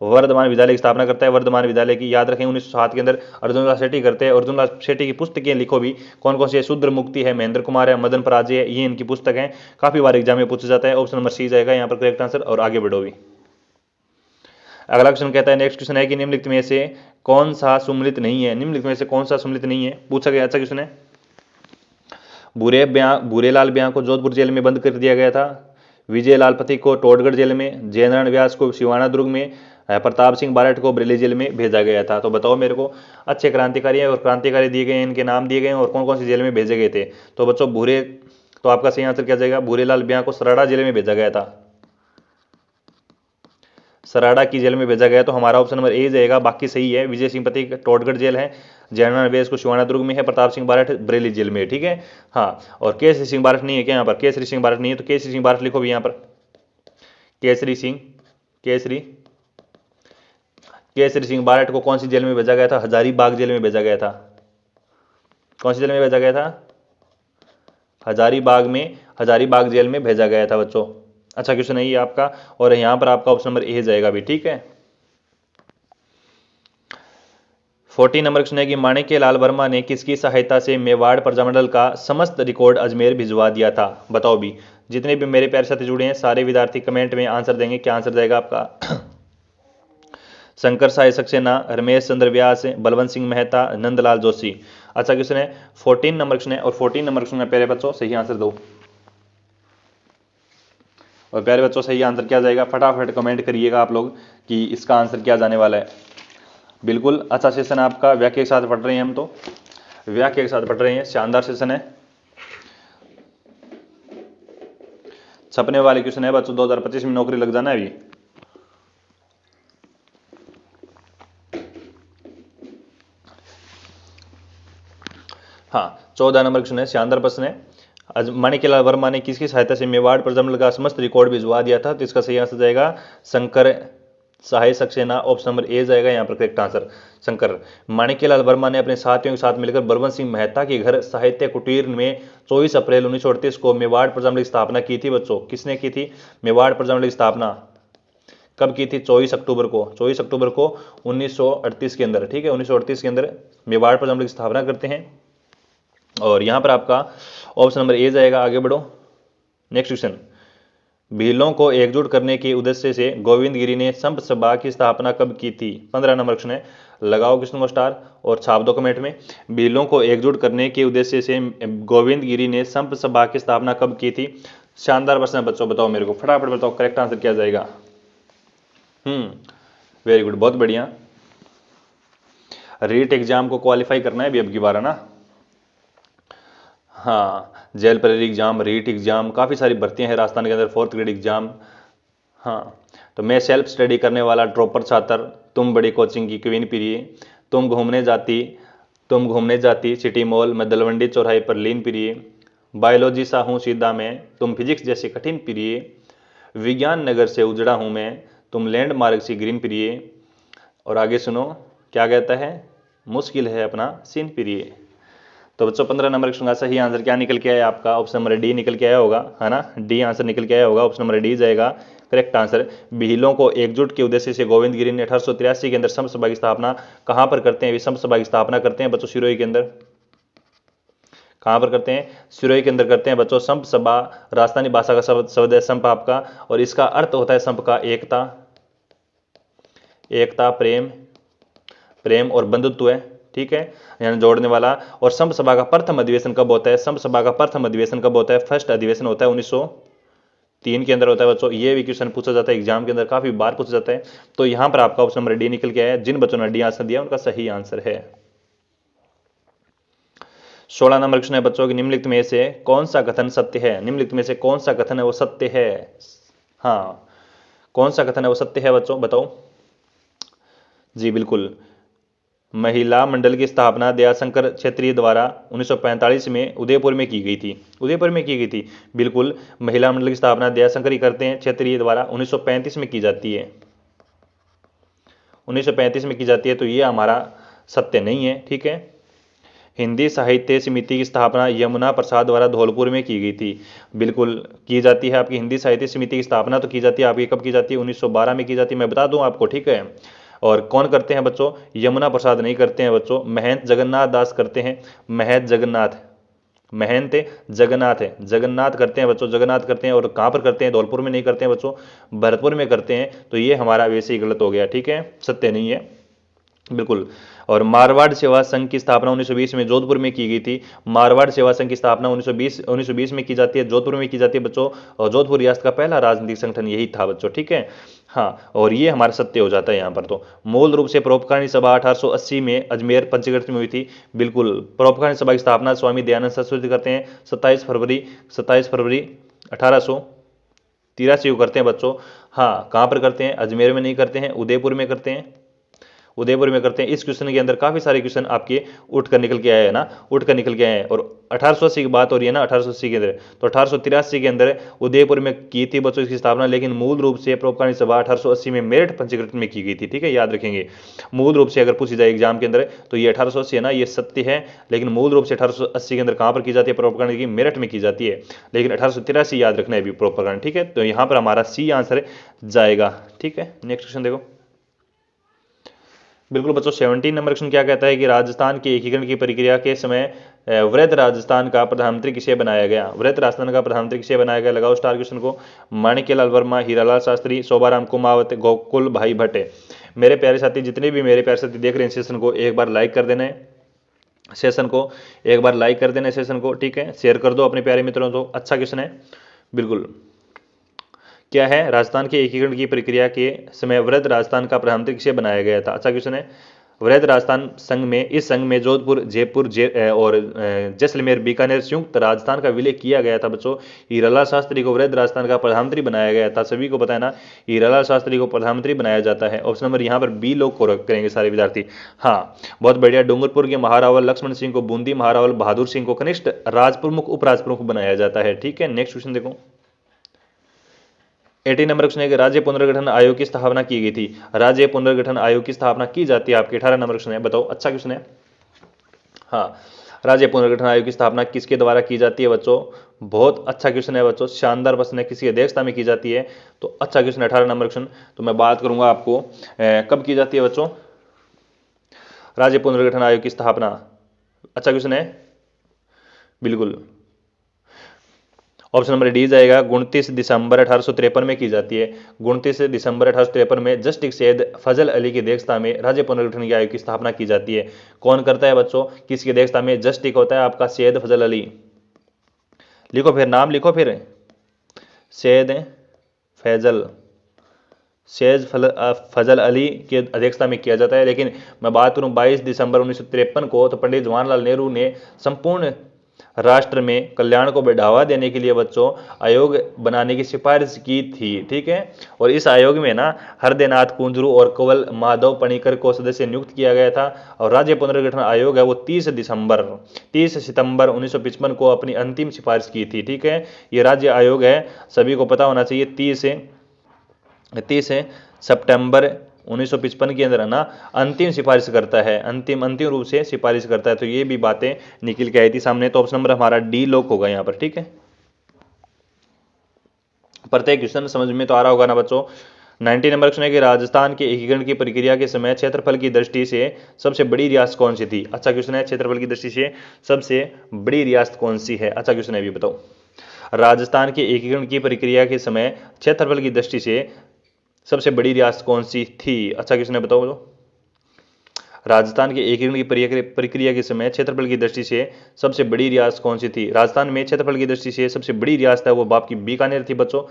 वर्धमान विद्यालय की स्थापना करता है। वर्धमान विद्यालय की, याद रखें, 1907 के अंदर अर्जुनलाल शेट्टी करते हैं। अर्जुनलाल शेट्टी की पुस्तकें लिखो भी, कौन कौन सी है? शूद्र मुक्ति है, महेंद्र कुमार है, मदन पराजय है, ये इनकी पुस्तक है। काफी बार एग्जाम में पूछा जाता है। ऑप्शन नंबर सी जाएगा यहाँ पर करेक्ट आंसर। और आगे बढ़ो भी। अगला क्वेश्चन कहता है, नेक्स्ट क्वेश्चन है कि निम्नलिखित में से कौन सा सम्मिलित नहीं है? निम्नलिखित में से कौन सा सम्मिलित नहीं है पूछा गया। अच्छा क्वेश्चन है। भूरेलाल ब्याह को जोधपुर जेल में बंद कर दिया गया था। विजय लाल पथिक को टोडगढ़ जेल में, जयनारायण व्यास को सिवाना दुर्ग में, प्रताप सिंह बारठ को बरेली जेल में भेजा गया था। तो बताओ मेरे को, अच्छे क्रांतिकारी हैं और क्रांतिकारी दिए गए, इनके नाम दिए गए और कौन कौन सी जेल में भेजे गए थे। तो बच्चों तो आपका सही आंसर क्या जाएगा? भूरेलाल ब्याह को सराड़ा जेल में भेजा गया था, सराड़ा की जेल में भेजा गया। तो हमारा ऑप्शन नंबर ए जाएगा, बाकी सही है। विजय सिंह पथिक टोडगढ़ जेल है, जयनारायण व्यास को सिवाना दुर्ग में है, प्रताप सिंह बारठ बरेली जेल में है, ठीक है। हाँ, और केसरी सिंह बारठ नहीं है क्या यहाँ पर? केसरी सिंह बारठ नहीं है, तो केसरी सिंह बारठ लिखो भी यहाँ पर। केसरी सिंह बारठ को कौन सी जेल में भेजा गया था? हजारीबाग जेल में भेजा गया था। कौन सी जेल में भेजा गया था? हजारीबाग जेल में भेजा गया था बच्चों। अच्छा क्वेश्चन है ये आपका, और यहां पर आपका ऑप्शन नंबर ए जाएगा भी, ठीक है। 14 नंबर क्वेश्चन है कि माणिक्यलाल वर्मा ने किसकी सहायता से मेवाड़ प्रजामंडल का समस्त रिकॉर्ड अजमेर भिजवा दिया था? बताओ भी। जितने भी मेरे प्यारे साथी जुड़े हैं सारे विद्यार्थी कमेंट में आंसर देंगे। क्या आंसर जाएगा आपका? शंकर साय सक्सेना, रमेश चंद्र व्यास, बलवंत सिंह मेहता, नंदलाल जोशी। अच्छा क्वेश्चन है, 14 नंबर क्वेश्चन है, और 14 नंबर क्वेश्चन है प्यारे बच्चों, सही आंसर दो। और प्यारे बच्चों सही आंसर क्या जाएगा? फटाफट कमेंट करिएगा आप लोग कि इसका आंसर क्या जाने वाला है। बिल्कुल अच्छा सेशन है आपका, व्याख्या के साथ पढ़ रहे हैं हम, तो व्याख्या के साथ पढ़ रहे हैं, शानदार सेशन है। छपने वाले क्वेश्चन है बच्चों, 2025 में नौकरी लग जाना है अभी। हाँ, 14 नंबर क्वेश्चन है, शानदार प्रश्न है। माणिक्यलाल वर्मा ने किसकी सहायता से मेवाड़ प्रजामंडल का समस्त रिकॉर्ड भिजवा दिया था? तो इसका सही आंसर जाएगा शंकर सहाय सक्सेना। ऑप्शन नंबर ए जाएगा यहाँ पर करेक्ट आंसर, शंकर। माणिक्यलाल वर्मा ने अपने साथियों के साथ मिलकर बलवंत सिंह मेहता के घर साहित्य कुटीर में 24 अप्रैल 1938 को मेवाड़ प्रजामंडल की स्थापना की थी बच्चों। किसने की थी मेवाड़ प्रजामंडल की स्थापना? कब की थी? 24 अक्टूबर को, 24 अक्टूबर को 1938 के अंदर, ठीक है। 1938 के अंदर मेवाड़ प्रजामंडल की स्थापना करते हैं। और यहां पर आपका ऑप्शन नंबर ए जाएगा। आगे बढ़ो, नेक्स्ट क्वेश्चन। भीलों को एकजुट करने के उद्देश्य से गोविंद गिरी ने संत सभा की स्थापना कब की थी? 15 नंबर क्वेश्चन है। लगाओ क्वेश्चन को स्टार और छाप दो कमेंट में। भीलों को एकजुट करने के उद्देश्य से गोविंद गिरी ने संत सभा की स्थापना कब की थी? शानदार प्रश्न है बच्चों, बताओ मेरे को फटाफट बताओ, करेक्ट आंसर क्या जाएगा? वेरी गुड, बहुत बढ़िया। रीट एग्जाम को क्वालिफाई करना है अभी अब की बार, है ना? हाँ, jail Prahari exam, REET exam, काफ़ी सारी भर्तियां हैं राजस्थान के अंदर, 4th ग्रेड एग्जाम। हाँ, तो मैं सेल्फ स्टडी करने वाला ड्रॉपर छात्र, तुम बड़ी कोचिंग की क्वीन प्रिय, तुम घूमने जाती सिटी मॉल, मैं दलवंडी चौराहे पर लीन प्रिय, बायोलॉजी सा हूँ सीधा मैं, तुम फिजिक्स जैसे कठिन प्रिय, विज्ञान नगर से उजड़ा हूँ मैं, तुम लैंडमार्क सी ग्रीन प्रिय। और आगे सुनो क्या कहता है, मुश्किल है अपना सीन प्रिय। तो बच्चों 15 नंबर क्वेश्चन का सही आंसर क्या निकल के आया आपका? ऑप्शन नंबर डी निकल के आया होगा, है ना? डी आंसर निकल के आया होगा, ऑप्शन नंबर डी जाएगा करेक्ट आंसर। भीलों को एकजुट के उद्देश्य से गोविंद गिरी ने 1883 के अंदर संत सभा की स्थापना कहां पर करते हैं? संत सभा की स्थापना करते हैं बच्चों सिरोही के अंदर। कहां पर करते हैं? सिरोही के अंदर करते हैं बच्चों। संत सभा राजस्थानी भाषा का शब्द है संप आपका, और इसका अर्थ होता है संप का एकता, प्रेम और बंधुत्व है, ठीक है, यानी जोड़ने वाला। और संप सभा का प्रथम अधिवेशन कब होता है? संप सभा का प्रथम अधिवेशन कब होता है? फर्स्ट अधिवेशन होता है 1903 के अंदर होता है बच्चों। ये भी क्वेश्चन पूछा जाता है एग्जाम के अंदर, काफी बार पूछा जाता है। तो यहां पर आपका ऑप्शन नंबर डी निकल के आया। जिन बच्चों ने डी आंसर दिया उनका सही आंसर है। 16 नंबर क्वेश्चन है बच्चों की, निम्नलिखित में से कौन सा कथन सत्य है? निम्नलिखित में से कौन सा कथन है वो सत्य है? हाँ, कौन सा कथन है वो सत्य है बच्चों, बताओ जी। बिल्कुल, महिला मंडल की स्थापना दयाशंकर क्षेत्रीय द्वारा 1945 में उदयपुर में की गई थी। उदयपुर में की गई थी, बिल्कुल। महिला मंडल की स्थापना दयाशंकर ही करते हैं क्षेत्रीय द्वारा, 1935 में की जाती है, 1935 में की जाती है। तो ये हमारा सत्य नहीं है, ठीक है। हिंदी साहित्य समिति की स्थापना यमुना प्रसाद द्वारा धौलपुर में की गई थी, बिल्कुल की जाती है आपकी। हिंदी साहित्य समिति की स्थापना तो की जाती है आपकी, कब की जाती है? 1912 में की जाती है, मैं बता दूं आपको, ठीक है। और कौन करते हैं बच्चों? यमुना प्रसाद नहीं करते हैं बच्चों, महंत जगन्नाथ दास करते हैं। महंत जगन्नाथ करते हैं बच्चों, जगन्नाथ करते हैं। और कहाँ पर करते हैं? धौलपुर में नहीं करते हैं बच्चों, भरतपुर में करते हैं। तो ये हमारा वैसे ही गलत हो गया, ठीक है, सत्य नहीं है, बिल्कुल। और मारवाड़ सेवा संघ की स्थापना 1920 में जोधपुर में की गई थी। मारवाड़ सेवा संघ की स्थापना 1920 में की जाती है, जोधपुर में की जाती है बच्चों। और जोधपुर रियासत का पहला राजनीतिक संगठन यही था बच्चों, ठीक है। हाँ, और ये हमारा सत्य हो जाता है यहाँ पर। तो मूल रूप से परोपकारी सभा 1880 में अजमेर पंचगढ़ में हुई थी, बिल्कुल। परोपकारी सभा की स्थापना स्वामी दयानंद सरस्वती करते हैं 27 फरवरी 1883 को करते हैं बच्चों। हाँ, कहाँ पर करते हैं? अजमेर में नहीं करते हैं, उदयपुर में करते हैं, उदयपुर में करते हैं। इस क्वेश्चन के अंदर काफी सारे क्वेश्चन आपके उठ कर निकल के आए हैं ना, उठ कर निकल के आए हैं। और 1880 की बात हो रही है ना, 1880 के अंदर, तो 1883 के अंदर उदयपुर में की थी बच्चों इसकी स्थापना। लेकिन मूल रूप से परोपकारी सभा 1880 में मेरठ पंचगढ़ में की गई थी, ठीक है, याद रखेंगे। मूल रूप से अगर पूछी जाए एग्जाम के अंदर तो ये 1880 है ना, ये सत्य है। लेकिन मूल रूप से 1880 के अंदर कहां पर की जाती है परोपकारी की? मेरठ में की जाती है। लेकिन 1883 याद रखना है अभी परोपकारी, ठीक है। तो यहां पर हमारा सी आंसर जाएगा, ठीक है। नेक्स्ट क्वेश्चन देखो, बिल्कुल बच्चों 17 नंबर क्वेश्चन क्या कहता है कि राजस्थान के एकीकरण की प्रक्रिया के समय वृहद राजस्थान का प्रधानमंत्री किसे बनाया गया? वृहद राजस्थान का प्रधानमंत्री किसे बनाया गया? लगाओ स्टार क्वेश्चन को। माणिक्यलाल वर्मा, हीरालाल शास्त्री, शोभाराम कुमावत, गोकुल भाई भट्ट। मेरे प्यारे साथी, जितने भी मेरे प्यारे साथी देख रहे हैं सेशन को, एक बार लाइक कर देना है सेशन को, एक बार लाइक कर देना सेशन को, ठीक है। शेयर कर दो अपने प्यारे मित्रों को। अच्छा क्वेश्चन है, बिल्कुल। क्या है? राजस्थान के एकीकरण की प्रक्रिया के समय वृहद राजस्थान का प्रधानमंत्री किसे बनाया गया था? अच्छा क्वेश्चन है। वृहद राजस्थान संघ में, इस संघ में जोधपुर, जयपुर और जैसलमेर, बीकानेर संयुक्त राजस्थान का विलय किया गया था बच्चों। हीरालाल शास्त्री को वृहद राजस्थान का प्रधानमंत्री बनाया गया था, सभी को पता है ना, हीरालाल शास्त्री को प्रधानमंत्री बनाया जाता है। ऑप्शन नंबर यहाँ पर बी लोग को करेंगे सारे विद्यार्थी। हाँ, बहुत बढ़िया। डूंगरपुर के महारावल लक्ष्मण सिंह को, बूंदी महारावल बहादुर सिंह को कनिष्ठ राज प्रमुख, उपराज प्रमुख बनाया जाता है, ठीक है। नेक्स्ट क्वेश्चन देखो, 18 नंबर क्वेश्चन है कि राज्य पुनर्गठन आयोग की स्थापना की गई थी। राज्य पुनर्गठन आयोग की स्थापना की जाती है आपके 18 नंबर क्वेश्चन है, बताओ। अच्छा क्वेश्चन है। हाँ, राज्य पुनर्गठन आयोग की स्थापना किसके द्वारा की जाती है बच्चों? बहुत अच्छा क्वेश्चन है बच्चों, शानदार प्रश्न है। किसकी अध्यक्षता में की जाती है? तो अच्छा क्वेश्चन 18 नंबर क्वेश्चन। तो मैं बात करूंगा आपको कब की जाती है बच्चों राज्य पुनर्गठन आयोग की स्थापना। अच्छा क्वेश्चन है, बिल्कुल। ऑप्शन नंबर डी जाएगा 29 दिसंबर 1853 में की जाती है। 29 दिसंबर 1853 में जस्टिस सैयद फजल अली की अध्यक्षता में राज्य पुनर्गठन आयोग की स्थापना की जाती है। कौन करता है बच्चों, किसकी अध्यक्षता में? जस्टिस होता है आपका सैयद फजल अली। लिखो फिर, नाम लिखो फिर, सैयद फजल अली की अध्यक्षता में किया जाता है। लेकिन मैं बात करूं 22 दिसंबर 1953 को, तो पंडित जवाहरलाल नेहरू ने संपूर्ण राष्ट्र में कल्याण को बढ़ावा देने के लिए बच्चों आयोग बनाने की सिफारिश की थी। ठीक है, और इस आयोग में ना हरदेनाथ कुंजरू और कंवल माधव पणिकर को सदस्य नियुक्त किया गया था। और राज्य पुनर्गठन आयोग है वो 30 सितंबर 1955 को अपनी अंतिम सिफारिश की थी। ठीक है, ये राज्य आयोग है, सभी को पता होना चाहिए। 30 सितंबर 1955 के अंदर ना अंतिम सिफारिश करता है, अंतिम रूप से सिफारिश करता है। तो ये भी बातें निकल के आई थी सामने। तो ऑप्शन नंबर हमारा डी लॉक होगा यहाँ पर। ठीक है, प्रत्येक क्वेश्चन समझ में तो आ रहा होगा ना बच्चों। 90 नंबर क्वेश्चन है कि राजस्थान के एकीकरण की प्रक्रिया के समय क्षेत्रफल की दृष्टि से सबसे बड़ी रियासत कौन सी थी? अच्छा क्वेश्चन है, क्षेत्रफल की दृष्टि से सबसे बड़ी रियासत कौन सी है? अच्छा क्वेश्चन है, भी बताओ। राजस्थान के एकीकरण की प्रक्रिया के समय क्षेत्रफल की दृष्टि से सबसे बड़ी रियासत कौन सी थी? अच्छा क्वेश्चन है, बताओ। राजस्थान के एकीकरण की प्रक्रिया के समय क्षेत्रफल की दृष्टि से सबसे बड़ी रियासत कौन सी थी? राजस्थान में क्षेत्रफल की दृष्टि से सबसे बड़ी रियासत है वो आपकी बीकानेर थी बच्चों।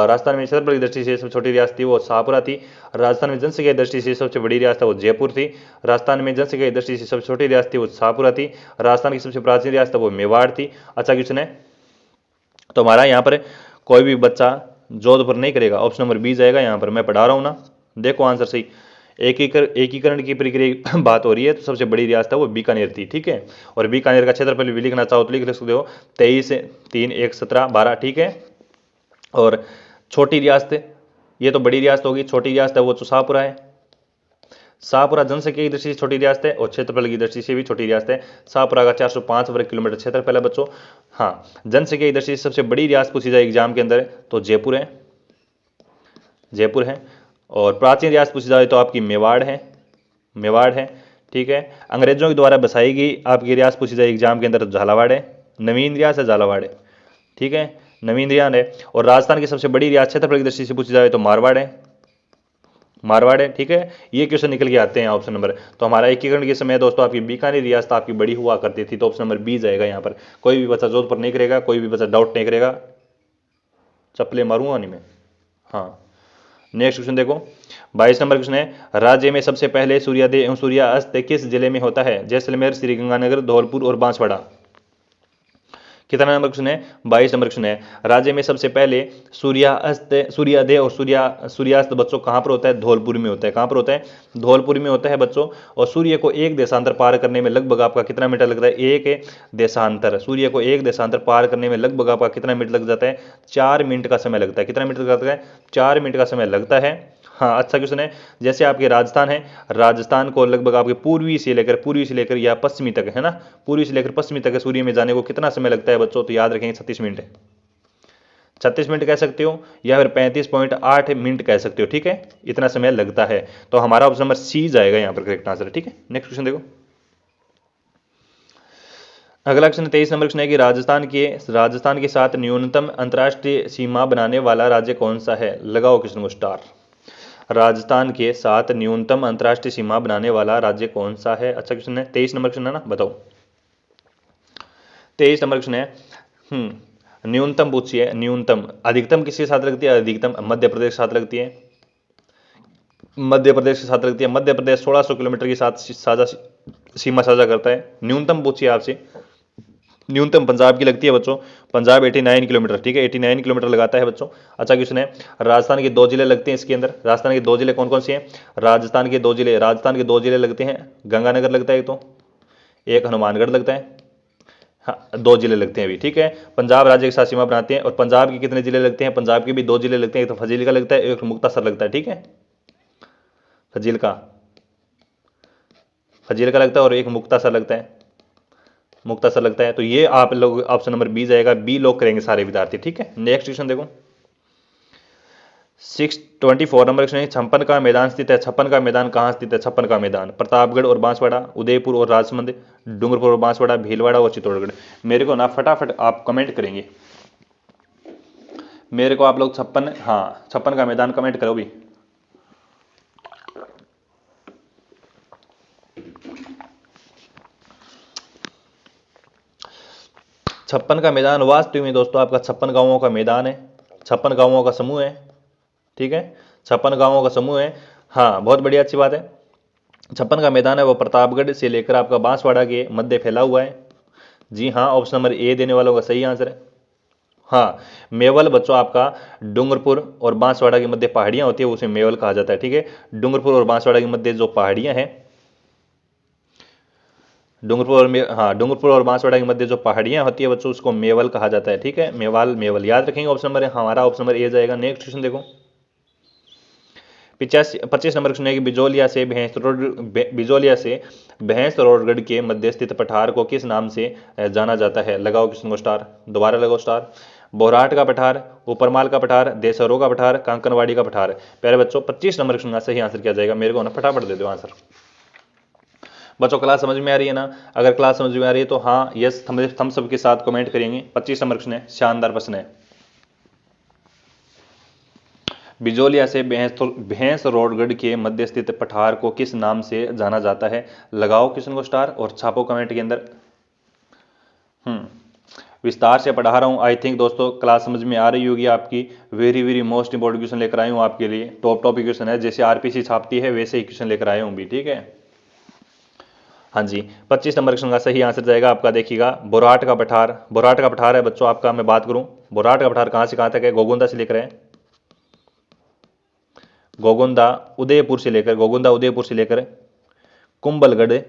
राजस्थान में क्षेत्रफल की दृष्टि से सबसे छोटी रियासत थी वो शाहपुरा थी। राजस्थान में जनसंख्या की दृष्टि से सबसे बड़ी रियासत है वो जयपुर थी। राजस्थान में जनसंख्या की दृष्टि से सबसे छोटी रियासत थी वो शाहपुरा थी। राजस्थान की सबसे प्राचीन रियासत है वो मेवाड़ थी। अच्छा क्वेश्चन है, तो हमारा यहाँ पर कोई भी बच्चा जोधपुर नहीं करेगा, ऑप्शन नंबर बी जाएगा। यहाँ पर मैं पढ़ा रहा हूँ ना, देखो आंसर सही। एकीकरण की प्रक्रिया बात हो रही है, तो सबसे बड़ी रियासत है वो बीकानेर थी। ठीक है, और बीकानेर का क्षेत्रफल भी लिखना चाहो तो लिख सकते हो, 23 3 1 17 12। ठीक है, और छोटी रियासत, ये तो बड़ी रियासत होगी, छोटी रियासत है वो शाहपुरा है। शाहपुरा जनसंख्या की दृष्टि से छोटी रियासत है और क्षेत्रफल की दृष्टि से भी छोटी रियासत है। शाहपुरा का 405 वर्ग किलोमीटर क्षेत्रफल है बच्चों। हाँ, जनसंख्या की दृष्टि से सबसे बड़ी रियासत पूछी जाए एग्जाम के अंदर तो जयपुर है। और प्राचीन रियासत पूछी जाए तो आपकी मेवाड़ है। ठीक है, अंग्रेजों के द्वारा बसाई गई आपकी रियासत पूछी जाए एग्जाम के अंदर तो झालावाड़ है। नवीन रियासत है झालावाड़ है। ठीक है, नवीन रियासत है। और राजस्थान की सबसे बड़ी रियासत क्षेत्रफल की दृष्टि से पूछी जाए तो मारवाड़ है। ठीक है, ये क्वेश्चन निकल के आते हैं ऑप्शन नंबर। तो हमारा एकीकरण के समय दोस्तों आपकी बीकानेर रियासत आपकी बड़ी हुआ करती थी, तो ऑप्शन नंबर बी जाएगा यहाँ पर। कोई भी बच्चा जोधपुर नहीं करेगा, कोई भी बच्चा डाउट नहीं करेगा, चप्पलें मारूंगा नहीं मैं। हाँ, नेक्स्ट क्वेश्चन देखो, 22 नंबर क्वेश्चन है, राज्य में सबसे पहले सूर्योदय एवं सूर्यास्त किस जिले में होता है? जैसलमेर, श्रीगंगानगर, धौलपुर और बांसवाड़ा। कितना नंबर क्वेश्चन है? 22 नंबर क्वेश्चन है, राज्य में सबसे पहले सूर्योदय और सूर्यास्त बच्चों कहां पर होता है? धौलपुर में होता है। कहां पर होता है? धौलपुर में होता है बच्चों। और सूर्य को एक देशांतर पार करने में लगभग आपका कितना मीटर लगता है? एक देशांतर, सूर्य को एक देशांतर पार करने में लगभग आपका कितना मिनट लग जाता है? 4 मिनट का समय लगता है। कितना मिनट लगता है? 4 मिनट का समय लगता है। हाँ, अच्छा क्वेश्चन है। जैसे आपके राजस्थान है, राजस्थान को लगभग आपके पूर्वी से लेकर या पश्चिमी तक है ना, पूर्वी से लेकर पश्चिमी तक सूर्य में जाने को कितना समय लगता है बच्चों? तो याद रखेंगे 36 मिनट है। 36 मिनट कह सकते हो या फिर 35.8 मिनट कह सकते हो। ठीक है, इतना समय लगता है। तो हमारा ऑप्शन नंबर सी जाएगा यहाँ पर करेक्ट आंसर। ठीक है, नेक्स्ट क्वेश्चन देखो, अगला क्वेश्चन 23 नंबर क्वेश्चन है कि राजस्थान के साथ न्यूनतम अंतर्राष्ट्रीय सीमा बनाने वाला राज्य कौन सा है? लगाओ क्वेश्चन को स्टार। राजस्थान के साथ न्यूनतम अंतर्राष्ट्रीय सीमा बनाने वाला राज्य कौन सा है? अच्छा क्वेश्चन है, 23 नंबर क्वेश्चन है ना, बताओ। 23 नंबर क्वेश्चन है, न्यूनतम पूछिए। न्यूनतम, अधिकतम किसके साथ लगती है? अधिकतम मध्य प्रदेश के साथ लगती है। मध्य प्रदेश के साथ लगती है। मध्य प्रदेश 1600 किलोमीटर के साथ सीमा साझा करता है। न्यूनतम पूछिए आपसे, न्यूनतम पंजाब की लगती है बच्चों। पंजाब 89 किलोमीटर। ठीक है, 89 किलोमीटर लगाता है बच्चों। अच्छा क्वेश्चन है, राजस्थान के 2 जिले लगते हैं इसके अंदर। राजस्थान के 2 जिले कौन कौन से हैं? राजस्थान के दो जिले लगते हैं। गंगानगर लगता है तो, एक हनुमानगढ़ लगता है। हाँ, 2 जिले लगते हैं अभी। ठीक है, पंजाब राज्य के साथ सीमा बनाते हैं। और पंजाब के कितने जिले लगते हैं? पंजाब के भी 2 जिले लगते हैं, एक तो फजील का लगता है, एक मुक्तसर लगता है। ठीक है, फजील का लगता है और एक मुक्तसर लगता है। तो ये आप लोग ऑप्शन नंबर बी जाएगा, बी लोग करेंगे सारे विद्यार्थी। ठीक है, नेक्स्ट क्वेश्चन देखो, 624 नंबर क्वेश्चन है, छप्पन का मैदान स्थित है। छप्पन का मैदान कहाँ स्थित है? छप्पन का मैदान प्रतापगढ़ और बांसवाड़ा, उदयपुर और राजसमंद, डूंगरपुर और बांसवाड़ा, भीलवाड़ा और चित्तौड़गढ़। मेरे को ना फटाफट आप कमेंट करेंगे, मेरे को आप लोग 56, हाँ 56 का मैदान कमेंट करो भी। छप्पन का मैदान वास्तव में दोस्तों आपका 56 गांवों का मैदान है, 56 गांवों का समूह है, ठीक है, 56 गांवों का समूह है। हाँ बहुत बढ़िया, अच्छी बात है। 56 का मैदान है वो प्रतापगढ़ से लेकर आपका बांसवाड़ा के मध्य फैला हुआ है। जी हाँ, ऑप्शन नंबर ए देने वालों का सही आंसर है। हाँ, मेवल बच्चों आपका डूंगरपुर और बांसवाड़ा के मध्य पहाड़ियां होती है, उसे मेवल कहा जाता है, ठीक है। डूंगरपुर और बांसवाड़ा के मध्य जो पहाड़ियां हैं, डूंगरपुर और बांसवाड़ा के मध्य जो पहाड़ियां होती है बच्चों, उसको मेवल कहा जाता है, ठीक है। मेवाल, मेवल याद रखेंगे। ऑप्शन नंबर हमारा ऑप्शन नंबर ए जाएगा। नेक्स्ट क्वेश्चन देखो, 25 नंबर क्वेश्चन है कि बिजोलिया से भैंस रोडगढ़ के मध्य स्थित पठार को किस नाम से जाना जाता है? लगाओ क्वेश्चन को स्टार, दोबारा लगाओ स्टार। बोराट का पठार, ऊपरमाल का पठार, देसरो का पठार, कांकनवाड़ी का पठार। प्यारे बच्चों 25 नंबर क्वेश्चन का सही आंसर क्या जाएगा? मेरे को ना फटाफट दे दो आंसर। बच्चों क्लास समझ में आ रही है ना? अगर क्लास समझ में आ रही है तो हाँ यस थम्स अप के साथ कमेंट करेंगे। 25 नंबर क्वेश्चन है, शानदार प्रश्न है। बिजोलिया से भैंस रोडगढ़ के मध्य स्थित पठार को किस नाम से जाना जाता है? लगाओ क्वेश्चन को स्टार और छापो कमेंट के अंदर। विस्तार से पढ़ा रहा हूं। आई थिंक दोस्तों क्लास समझ में आ रही होगी आपकी। Very very most important question लेकर आया हूं आपके लिए। टॉप टॉपिक क्वेश्चन है, जैसे आरपीसी छापती है वैसे ही क्वेश्चन लेकर आया हूं भी, ठीक है। हाँ जी, 25 नंबर क्वेश्चन का सही आंसर जाएगा आपका, देखिएगा बोराट का पठार। बोराट का पठार है बच्चों आपका, मैं बात करूं बोराट का पठार कहां से कहां तक है? गोगुंदा से लेकर है, गोगुंदा उदयपुर से लेकर कुंभलगढ़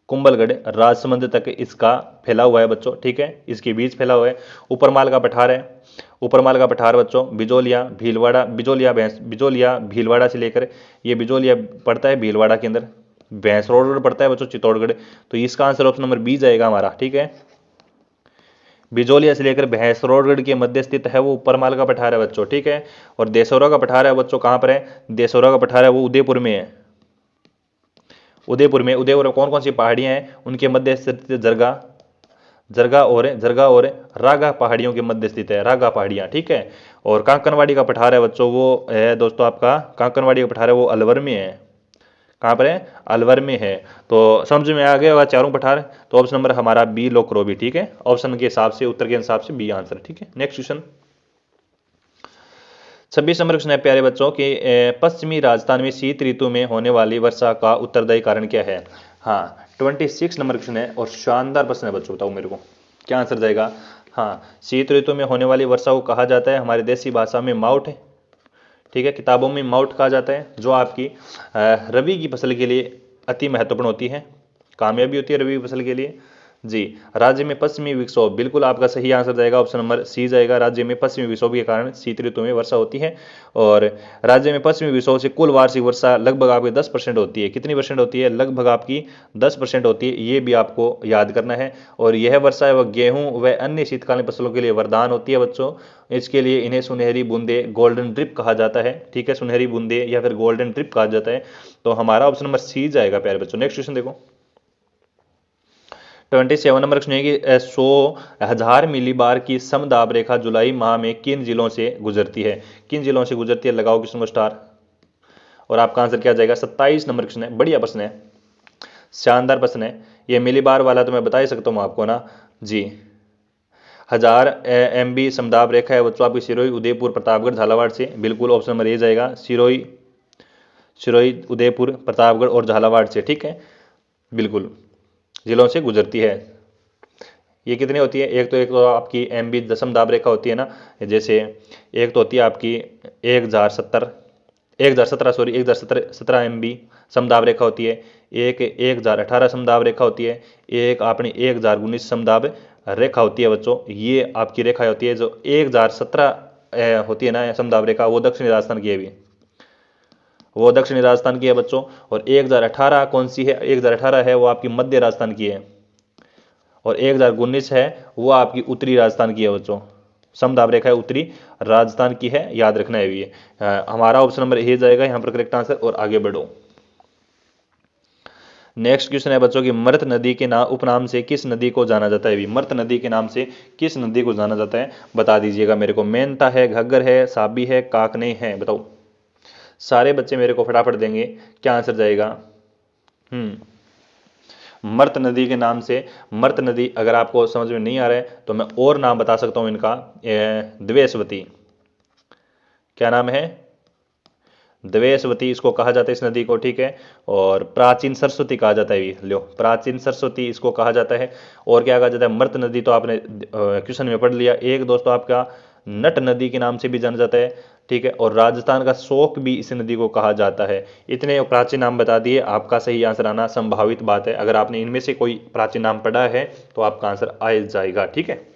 कुंभलगढ़ राजसमंद तक इसका फैला हुआ है बच्चों, ठीक है। इसके बीच फैला हुआ है। ऊपरमाल का पठार है, ऊपरमाल का पठार बच्चों बिजोलिया बिजोलिया भीलवाड़ा से लेकर, ये बिजोलिया पड़ता है भीलवाड़ा के अंदर, भैंसरोड पड़ता है बच्चों चित्तौड़गढ़। तो इसका आंसर ऑप्शन नंबर बी जाएगा हमारा, ठीक है। बिजोलिया से लेकर भैंसरोडगढ़ के मध्य स्थित है वो ऊपरमाल का पठार है बच्चों, ठीक है। और देसौरा का पठार है बच्चों कहां पर है? देसौरा का पठार है वो उदयपुर में है। उदयपुर में कौन कौन सी पहाड़ियां हैं? उनके मध्य स्थित जरगा और रागा पहाड़ियों के मध्य स्थित है, रागा पहाड़ियां, ठीक है। और कांकनवाड़ी का पठार है बच्चों वो है दोस्तों आपका, कांकनवाड़ी का पठार है वो अलवर में है। कहां पर है? अलवर में है। तो समझ में आ गया होगा चारों पठार। तो ऑप्शन नंबर हमारा बी लॉक करो भी, ठीक है। ऑप्शन के हिसाब से, उत्तर के हिसाब से बी आंसर, ठीक है। नेक्स्ट क्वेश्चन 26 नंबर क्वेश्चन है प्यारे बच्चों कि पश्चिमी राजस्थान में शीत ऋतु में होने वाली वर्षा का उत्तरदायी कारण क्या है? हाँ 26 नंबर क्वेश्चन है और शानदार प्रश्न है बच्चों, बताओ मेरे को क्या आंसर जाएगा? हाँ, शीत ऋतु में होने वाली वर्षा को कहा जाता है हमारी देसी भाषा में माउट है, ठीक है। किताबों में माउट कहा जाता है, जो आपकी रबी की फसल के लिए अति महत्वपूर्ण होती है, कामयाबी होती है रबी की फसल के लिए। जी, राज्य में पश्चिमी विक्षोभ, बिल्कुल आपका सही आंसर जाएगा, ऑप्शन नंबर सी जाएगा। राज्य में पश्चिमी विक्षोभ के कारण शीत ऋतु में वर्षा होती है। और राज्य में पश्चिमी विक्षोभ से कुल वार्षिक वर्षा लगभग आपकी 10% होती है। कितनी परसेंट होती है? लगभग आपकी 10% होती है, ये भी आपको याद करना है। और यह वर्षा व गेहूं व अन्य शीतकालीन फसलों के लिए वरदान होती है बच्चों। इसके लिए इन्हें सुनहरी बूंदे, गोल्डन ड्रिप कहा जाता है, ठीक है। सुनहरी बूंदे या फिर गोल्डन ड्रिप कहा जाता है। तो हमारा ऑप्शन नंबर सी जाएगा प्यारे बच्चों। नेक्स्ट क्वेश्चन देखो, 27 नंबर क्वेश्चन है कि 100,000 मिलीबार की समदाब रेखा जुलाई माह में किन जिलों से गुजरती है? किन जिलों से गुजरती है? लगाओ क्वेश्चन को स्टार और आपका आंसर क्या जाएगा? 27 नंबर क्वेश्चन है, बढ़िया प्रश्न है, शानदार प्रश्न है। ये मिलीबार वाला तो मैं बता ही सकता हूँ आपको ना जी। 1000 MB समदाब रेखा है बच्चों आपकी सिरोही, उदयपुर, प्रतापगढ़, झालावाड़ से, बिल्कुल ऑप्शन नंबर ए जाएगा। सिरोही, उदयपुर, प्रतापगढ़ और झालावाड़ से, ठीक है, बिल्कुल जिलों से गुजरती है। ये कितनी होती है? एक तो आपकी MB दशमदाब रेखा होती है ना, जैसे एक तो होती है आपकी 1017 MB समदाब रेखा होती है, एक 1018 समदाब रेखा होती है, एक अपनी 1019 समदाब रेखा होती है बच्चों। ये आपकी रेखा होती है। जो 1017 होती है ना समदाब रेखा, वो दक्षिणी राजस्थान की है भी, वो दक्षिणी राजस्थान की है बच्चों। और 1018 कौन सी है? 1018 है वो आपकी मध्य राजस्थान की है। और 1019 है वो आपकी उत्तरी राजस्थान की है बच्चों। समदाब रेखा है उत्तरी राजस्थान की है, याद रखना है ये। हमारा ऑप्शन नंबर ए जाएगा यहाँ पर करेक्ट आंसर। और आगे बढ़ो, नेक्स्ट क्वेश्चन है बच्चों की मृत नदी के नाम उपनाम से किस नदी को जाना जाता है? भी मृत नदी के नाम से किस नदी को जाना जाता है, बता दीजिएगा मेरे को। मेनता है, घग्गर है, साबी है, काकने है, बताओ। सारे बच्चे मेरे को फटाफट देंगे, क्या आंसर जाएगा? मृत नदी के नाम से, मृत नदी अगर आपको समझ में नहीं आ रहा है तो मैं और नाम बता सकता हूं इनका। द्वेषवती, क्या नाम है? द्वेषवती इसको कहा जाता है इस नदी को, ठीक है। और प्राचीन सरस्वती कहा जाता है, लो प्राचीन सरस्वती इसको कहा जाता है। और क्या कहा जाता है? मृत नदी तो आपने क्वेश्चन में पढ़ लिया। एक दोस्तों आपका नट नदी के नाम से भी जाना जाता है, ठीक है। और राजस्थान का शोक भी इस नदी को कहा जाता है। इतने प्राचीन नाम बता दिए, आपका सही आंसर आना संभावित बात है। अगर आपने इनमें से कोई प्राचीन नाम पढ़ा है तो आपका आंसर आ जाएगा, ठीक है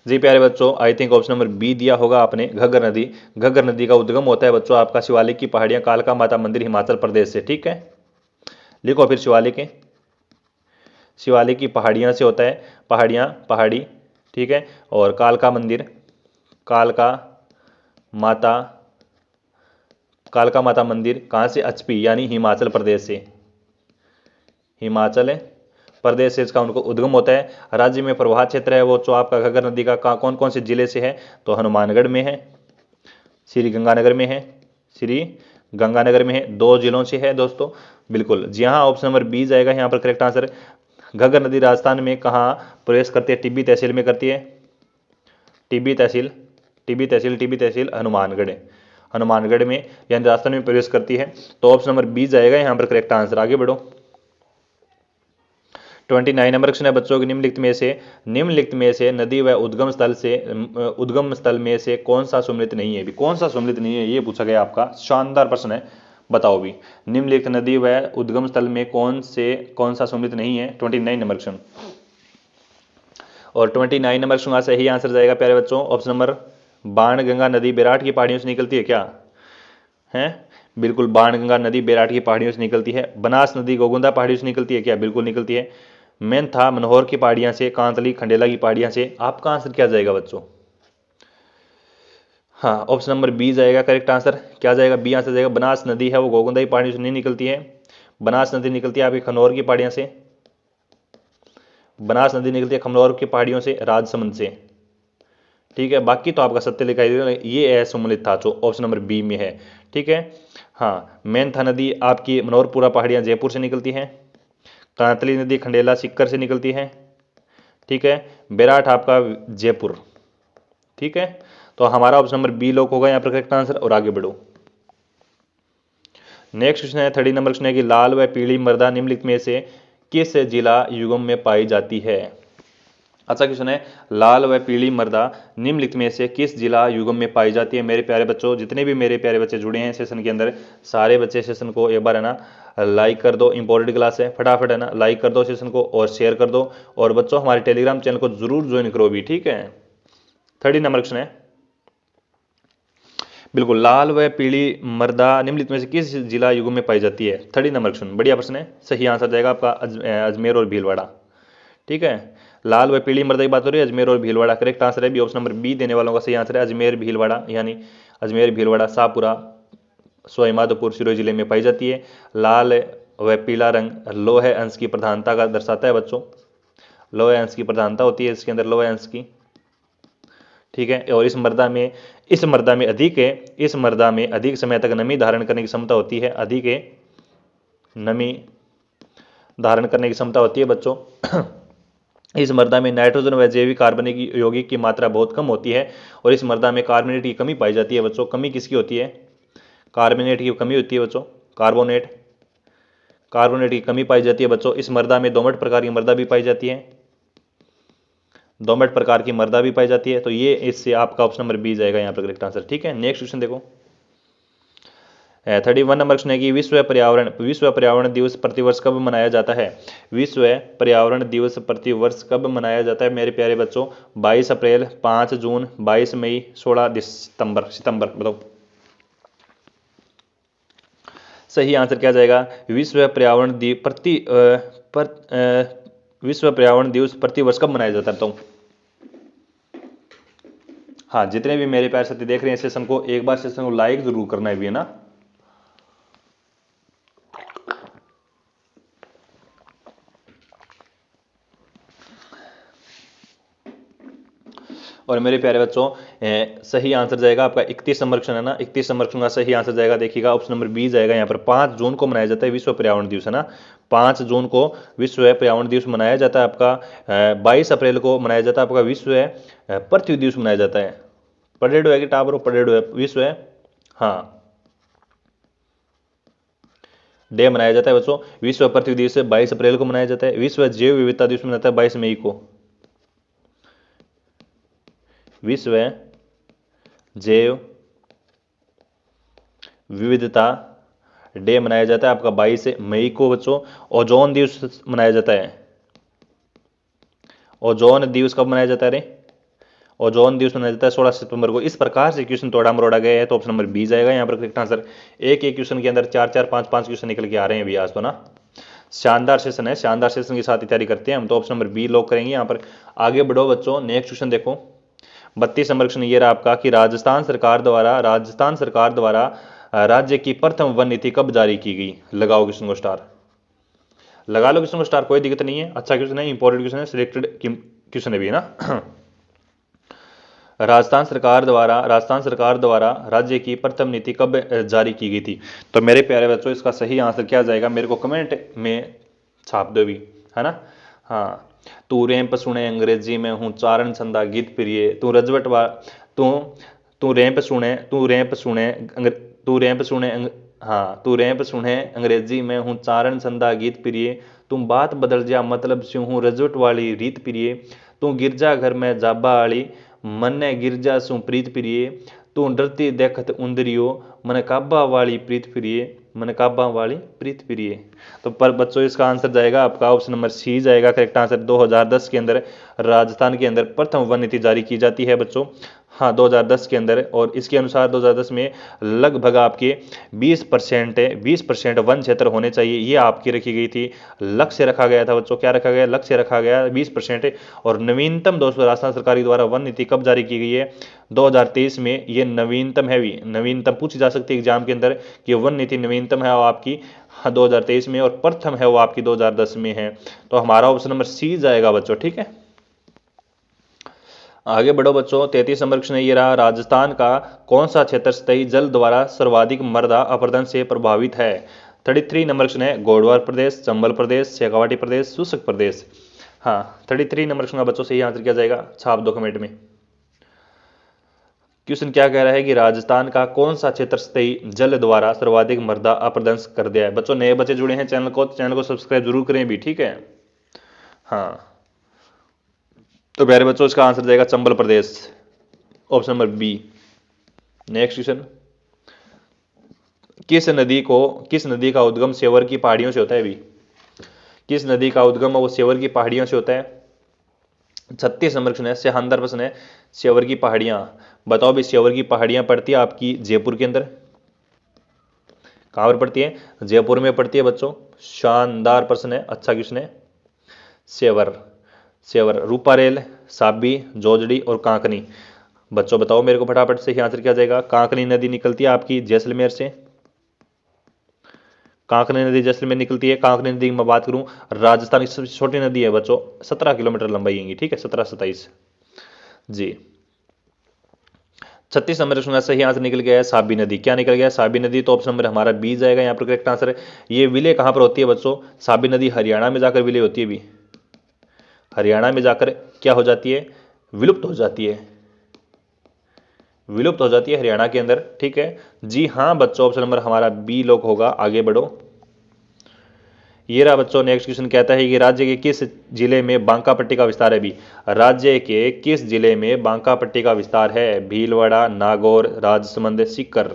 जी प्यारे बच्चों। I think option number B दिया होगा आपने, घग्गर नदी। घग्गर नदी का उद्गम होता है बच्चों आपका शिवालिक की पहाड़ियां, कालका माता मंदिर, हिमाचल प्रदेश से, ठीक है। लिखो फिर शिवालिक, शिवालिक की पहाड़ियां से होता है, पहाड़ियां, पहाड़ी, ठीक है। और कालका मंदिर, कालका माता, कालका माता मंदिर कहाँ से? एचपी यानी हिमाचल प्रदेश से, हिमाचल प्रदेश से इसका उनको उद्गम होता है। राज्य में प्रवाह क्षेत्र है वो जो आपका घग्गर नदी का कौन कौन से जिले से है? तो हनुमानगढ़ में है, श्री गंगानगर में है, श्री गंगानगर में है, 2 जिलों से है दोस्तों, बिल्कुल जी हाँ। ऑप्शन नंबर बी जाएगा यहाँ पर करेक्ट आंसर। घग्गर नदी राजस्थान में कहाँ प्रवेश करती है? टिब्बी तहसील में करती है, टिब्बी तहसील, टिब्बी तहसील, टिब्बी तहसील हनुमानगढ़, हनुमानगढ़ में यानी राजस्थान में प्रवेश करती है। तो ऑप्शन नंबर बी जाएगा यहाँ पर करेक्ट आंसर। आगे बढ़ो। 29 नंबर क्वेश्चन है बच्चों की, निम्नलिखित में से नदी व उद्गम स्थल में से कौन सा सम्मिलित नहीं है? भी कौन सा सम्मिलित नहीं है ये पूछा गया आपका, शानदार प्रश्न है, बताओ भी। निम्नलिखित नदी व उद्गम स्थल में कौन सा सम्मिलित नहीं है? 29 नंबर क्वेश्चन। और 29 नंबर क्वेश्चन का सही आंसर जाएगा प्यारे बच्चों ऑप्शन नंबर बाणगंगा नदी बैराट की पहाड़ियों से निकलती है, क्या है? बिल्कुल, बाणगंगा नदी बैराट की पहाड़ियों से निकलती है। बनास नदी गोगुंदा पहाड़ियों से निकलती है, क्या? बिल्कुल निकलती है। मेंथा मनोहर की पहाड़ियां से, कांतली खंडेला की पहाड़ियां से। आपका आंसर क्या जाएगा बच्चों? हाँ, ऑप्शन नंबर बी जाएगा करेक्ट आंसर। क्या जाएगा? बी आंसर जाएगा। बनास नदी है वो गोगुंदा की पहाड़ियों से नहीं निकलती है, बनास नदी निकलती है आपकी खनौर की पहाड़ियों से, बनास नदी निकलती है खमनौर की पहाड़ियों से, राजसमंद से, ठीक है। बाकी तो आपका सत्य लिखाई दे, ये सम्मिलित था जो ऑप्शन नंबर बी में है, ठीक है। हाँ, मेंथा नदी आपकी मनोहरपुरा पहाड़ियाँ जयपुर से निकलती हैं, कांतली नदी खंडेला सीकर से निकलती है, ठीक है। बैराठ आपका जयपुर, ठीक है। तो हमारा ऑप्शन नंबर बी लॉक होगा यहाँ पर करेक्ट आंसर। और आगे बढ़ो। नेक्स्ट क्वेश्चन है 30 नंबर क्वेश्चन है कि लाल व पीली मृदा निम्नलिखित में से किस जिला युगम में पाई जाती है? अच्छा क्वेश्चन है, लाल व पीली मृदा निम्नलिखित में से किस जिला युगम में पाई जाती है? मेरे प्यारे बच्चों, जितने भी मेरे प्यारे बच्चे जुड़े हैं सेशन के अंदर, सारे बच्चे सेशन को एक बार है ना लाइक कर दो, इंपॉर्टेंट क्लास है, फटाफट है ना लाइक कर दो सेशन को और शेयर कर दो। और बच्चों हमारे टेलीग्राम चैनल को जरूर ज्वाइन करो भी, ठीक है। 30 नंबर क्वेश्चन है, बिल्कुल, लाल व पीली मृदा निम्नलिखित में से किस जिला युगम में पाई जाती है? 30 नंबर क्वेश्चन, बढ़िया प्रश्न है। सही आंसर जाएगा आपका अजमेर और भीलवाड़ा, ठीक है। लाल व पीली मृदा की बात हो रही है, अजमेर और भीलवाड़ा करेक्ट आंसर है। भी ऑप्शन नंबर बी देने वालों का सही आंसर है, अजमेर भीलवाड़ा, यानी अजमेर भीलवाड़ा शाहपुरा सवाईमाधोपुर सिरोही जिले में पाई जाती है। लाल व पीला रंग लोहे अंश की प्रधानता का दर्शाता है बच्चों, लोहे अंश की प्रधानता होती है इसके अंदर, लोहे अंश की, ठीक है। और इस मृदा में अधिक समय तक नमी धारण करने की क्षमता होती है, अधिक नमी धारण करने की क्षमता होती है बच्चों। इस मृदा में नाइट्रोजन व जैविक कार्बनिक यौगिक की मात्रा बहुत कम होती है। और इस मृदा में कार्बोनेट की कमी पाई जाती है बच्चों। कमी किसकी होती है? कार्बोनेट की कमी होती है बच्चों, कार्बोनेट की कमी पाई जाती है बच्चों। इस मृदा में दोमट प्रकार की मृदा भी पाई जाती है, दोमट प्रकार की मृदा भी पाई जाती है। तो ये इससे आपका ऑप्शन नंबर बी जाएगा यहाँ पर करेक्ट आंसर, ठीक है। नेक्स्ट क्वेश्चन देखो, 31 नंबर क्वेश्चन है कि विश्व पर्यावरण दिवस प्रतिवर्ष कब मनाया जाता है? विश्व पर्यावरण दिवस प्रतिवर्ष कब मनाया जाता है मेरे प्यारे बच्चों? 22 अप्रैल, 5 जून, 22 मई, 16 सितंबर, बताओ सही आंसर क्या जाएगा? विश्व पर्यावरण दिवस प्रतिवर्ष कब मनाया जाता है बताओ। हाँ, जितने भी मेरे प्यारे साथी देख रहे हैं सेशन को, एक बार सेशन को लाइक जरूर करना है भी, है ना। और मेरे प्यारे बच्चों सही आंसर जाएगा आपका 31 नंबर क्वेश्चन है ना, 31 नंबर क्वेश्चन का सही आंसर जाएगा, देखिएगा ऑप्शन नंबर बी जाएगा यहाँ पर। 5 जून को मनाया जाता है विश्व पर्यावरण दिवस, है ना। 5 जून को विश्व पर्यावरण दिवस मनाया जाता है आपका। 22 अप्रैल को मनाया जाता है आपका विश्व पृथ्वी दिवस मनाया जाता है। पढ़ेडो है कि टाबर पढ़ेडो है, विश्व है, हाँ डे मनाया जाता है बच्चों। विश्व पृथ्वी दिवस 22 अप्रैल को मनाया जाता है। विश्व जैव विविधता दिवस मनाता है 22 मई को। विश्व जैव विविधता डे मनाया जाता है आपका 22 मई को बच्चों। ओजोन दिवस मनाया जाता है। ओजोन दिवस कब मनाया जाता है रे? ओजोन दिवस मनाया जाता है 16 सितंबर को। इस प्रकार से क्वेश्चन तोड़ा मरोड़ा गया है, तो ऑप्शन नंबर बी जाएगा यहाँ पर करेक्ट आंसर। एक एक क्वेश्चन के अंदर 4-4 5-5 क्वेश्चन निकल के आ रहे हैं अभी आज तो ना। शानदार सेशन है, शानदार सेशन की साथ तैयारी करते हैं हम, तो ऑप्शन नंबर बी लॉक करेंगे यहाँ पर। आगे बढ़ो बच्चों, नेक्स्ट क्वेश्चन देखो 32 नंबर क्वेश्चन ये रहा आपका कि राजस्थान सरकार द्वारा राज्य की प्रथम वन नीति कब जारी की गई? लगाओ क्वेश्चन को स्टार, लगा लो क्वेश्चन को स्टार, कोई दिक्कत नहीं है, अच्छा क्वेश्चन है, इंपॉर्टेंट क्वेश्चन है, सिलेक्टेड क्वेश्चन है भी, है ना। राजस्थान सरकार द्वारा राज्य की प्रथम नीति कब जारी की गई थी? तो मेरे प्यारे बच्चों इसका सही आंसर क्या जाएगा, मेरे को कमेंट में छाप दो भी, है ना। हाँ, तू रैंप सुने अंग्रेजी में हूँ चारण छंदा गीत प्रिय, तू रजवट वा तू रैंप सुने हाँ, तू रैंप सुने अंग्रेजी में हूँ चारण छंदा गीत प्रिय, तुम बात बदल जा मतलब से हूँ रजवट वाली रीत प्रिय, तू गिरजा घर में जाबा वाली मन्ने गिरजा सु प्रीत प्रिय, तू डरती देखत उंदरियो मन काबा वाली प्रीत प्रिय। तो पर बच्चों इसका आंसर जाएगा आपका ऑप्शन नंबर सी जाएगा करेक्ट आंसर। 2010 के अंदर राजस्थान के अंदर प्रथम वन नीति जारी की जाती है बच्चों, हाँ 2010 के अंदर। और इसके अनुसार 2010 में लगभग आपके 20% वन क्षेत्र होने चाहिए, ये आपकी रखी गई थी, लक्ष्य रखा गया था बच्चों। क्या रखा गया? लक्ष्य रखा गया 20%। और नवीनतम दोस्तों राजस्थान सरकार द्वारा वन नीति कब जारी की गई है? 2023 में। ये नवीनतम है भी, नवीनतम पूछी जा सकती है एग्जाम के अंदर कि वन नीति नवीनतम है वो आपकी 2023 में, और प्रथम है वो आपकी 2010 में है। तो हमारा ऑप्शन नंबर सी जाएगा बच्चों, ठीक है। आगे बढ़ो बच्चों, 33 नंबर क्वेश्चन ये रहा, राजस्थान का कौन सा क्षेत्र सतही जल द्वारा सर्वाधिक मृदा अपरदन से प्रभावित है? 33 नंबर क्वेश्चन है, गोडवार प्रदेश, चंबल प्रदेश, शेखावाटी प्रदेश, शुष्क प्रदेश। हाँ 33 नंबर क्वेश्चन का बच्चों सही आंसर क्या जाएगा, छाप दो कमेंट में। क्वेश्चन क्या कह रहा है कि राजस्थान का कौन सा क्षेत्र सतही जल द्वारा सर्वाधिक मृदा अपरदन कर दिया है? बच्चों नए बच्चे जुड़े हैं चैनल को सब्सक्राइब जरूर करें भी, ठीक है। हाँ तो प्यारे बच्चों इसका आंसर जाएगा चंबल प्रदेश, option number b. Next question, किस नदी का उद्गम सेवर की पहाड़ियों से होता है? भी किस नदी का उद्गम वो सेवर की पहाड़ियों से होता है? 36 नंबर क्वेश्चन है, शानदार प्रश्न है। सेवर की पहाड़ियां, बताओ भी सेवर की पहाड़ियां पड़ती है आपकी जयपुर के अंदर। कहां पर पड़ती है? जयपुर में पड़ती है बच्चों। शानदार प्रश्न है, अच्छा क्वेश्चन है। सेवर रूपारेल, साबी, जोजड़ी और कांकनी। बच्चों बताओ मेरे को फटाफट से आंसर क्या जाएगा। कांकनी नदी निकलती है आपकी जैसलमेर से, कांकनी नदी जैसलमेर निकलती है। कांकनी नदी की मैं बात करूं, राजस्थान की सबसे छोटी नदी है बच्चों, 17 किलोमीटर लंबाई है, ठीक है, 17-27 जी। 36 नंबर क्वेश्चन का सही आंसर निकल गया है साबी नदी। क्या निकल गया? साबी नदी। तो ऑप्शन नंबर हमारा बी जाएगा यहाँ पर करेक्ट आंसर है। ये विलय कहां पर होती है बच्चों? साबी नदी हरियाणा में जाकर विलय होती है भी, हरियाणा में जाकर क्या हो जाती है? विलुप्त हो जाती है, विलुप्त हो जाती है हरियाणा के अंदर, ठीक है जी। हाँ बच्चों ऑप्शन नंबर हमारा बी लॉक होगा। आगे बढ़ो, ये रहा बच्चों नेक्स्ट क्वेश्चन कहता है कि राज्य के किस जिले में बांका पट्टी का विस्तार है? भी राज्य के किस जिले में बांका पट्टी का विस्तार है? भीलवाड़ा, नागौर, राजसमंद, सीकर।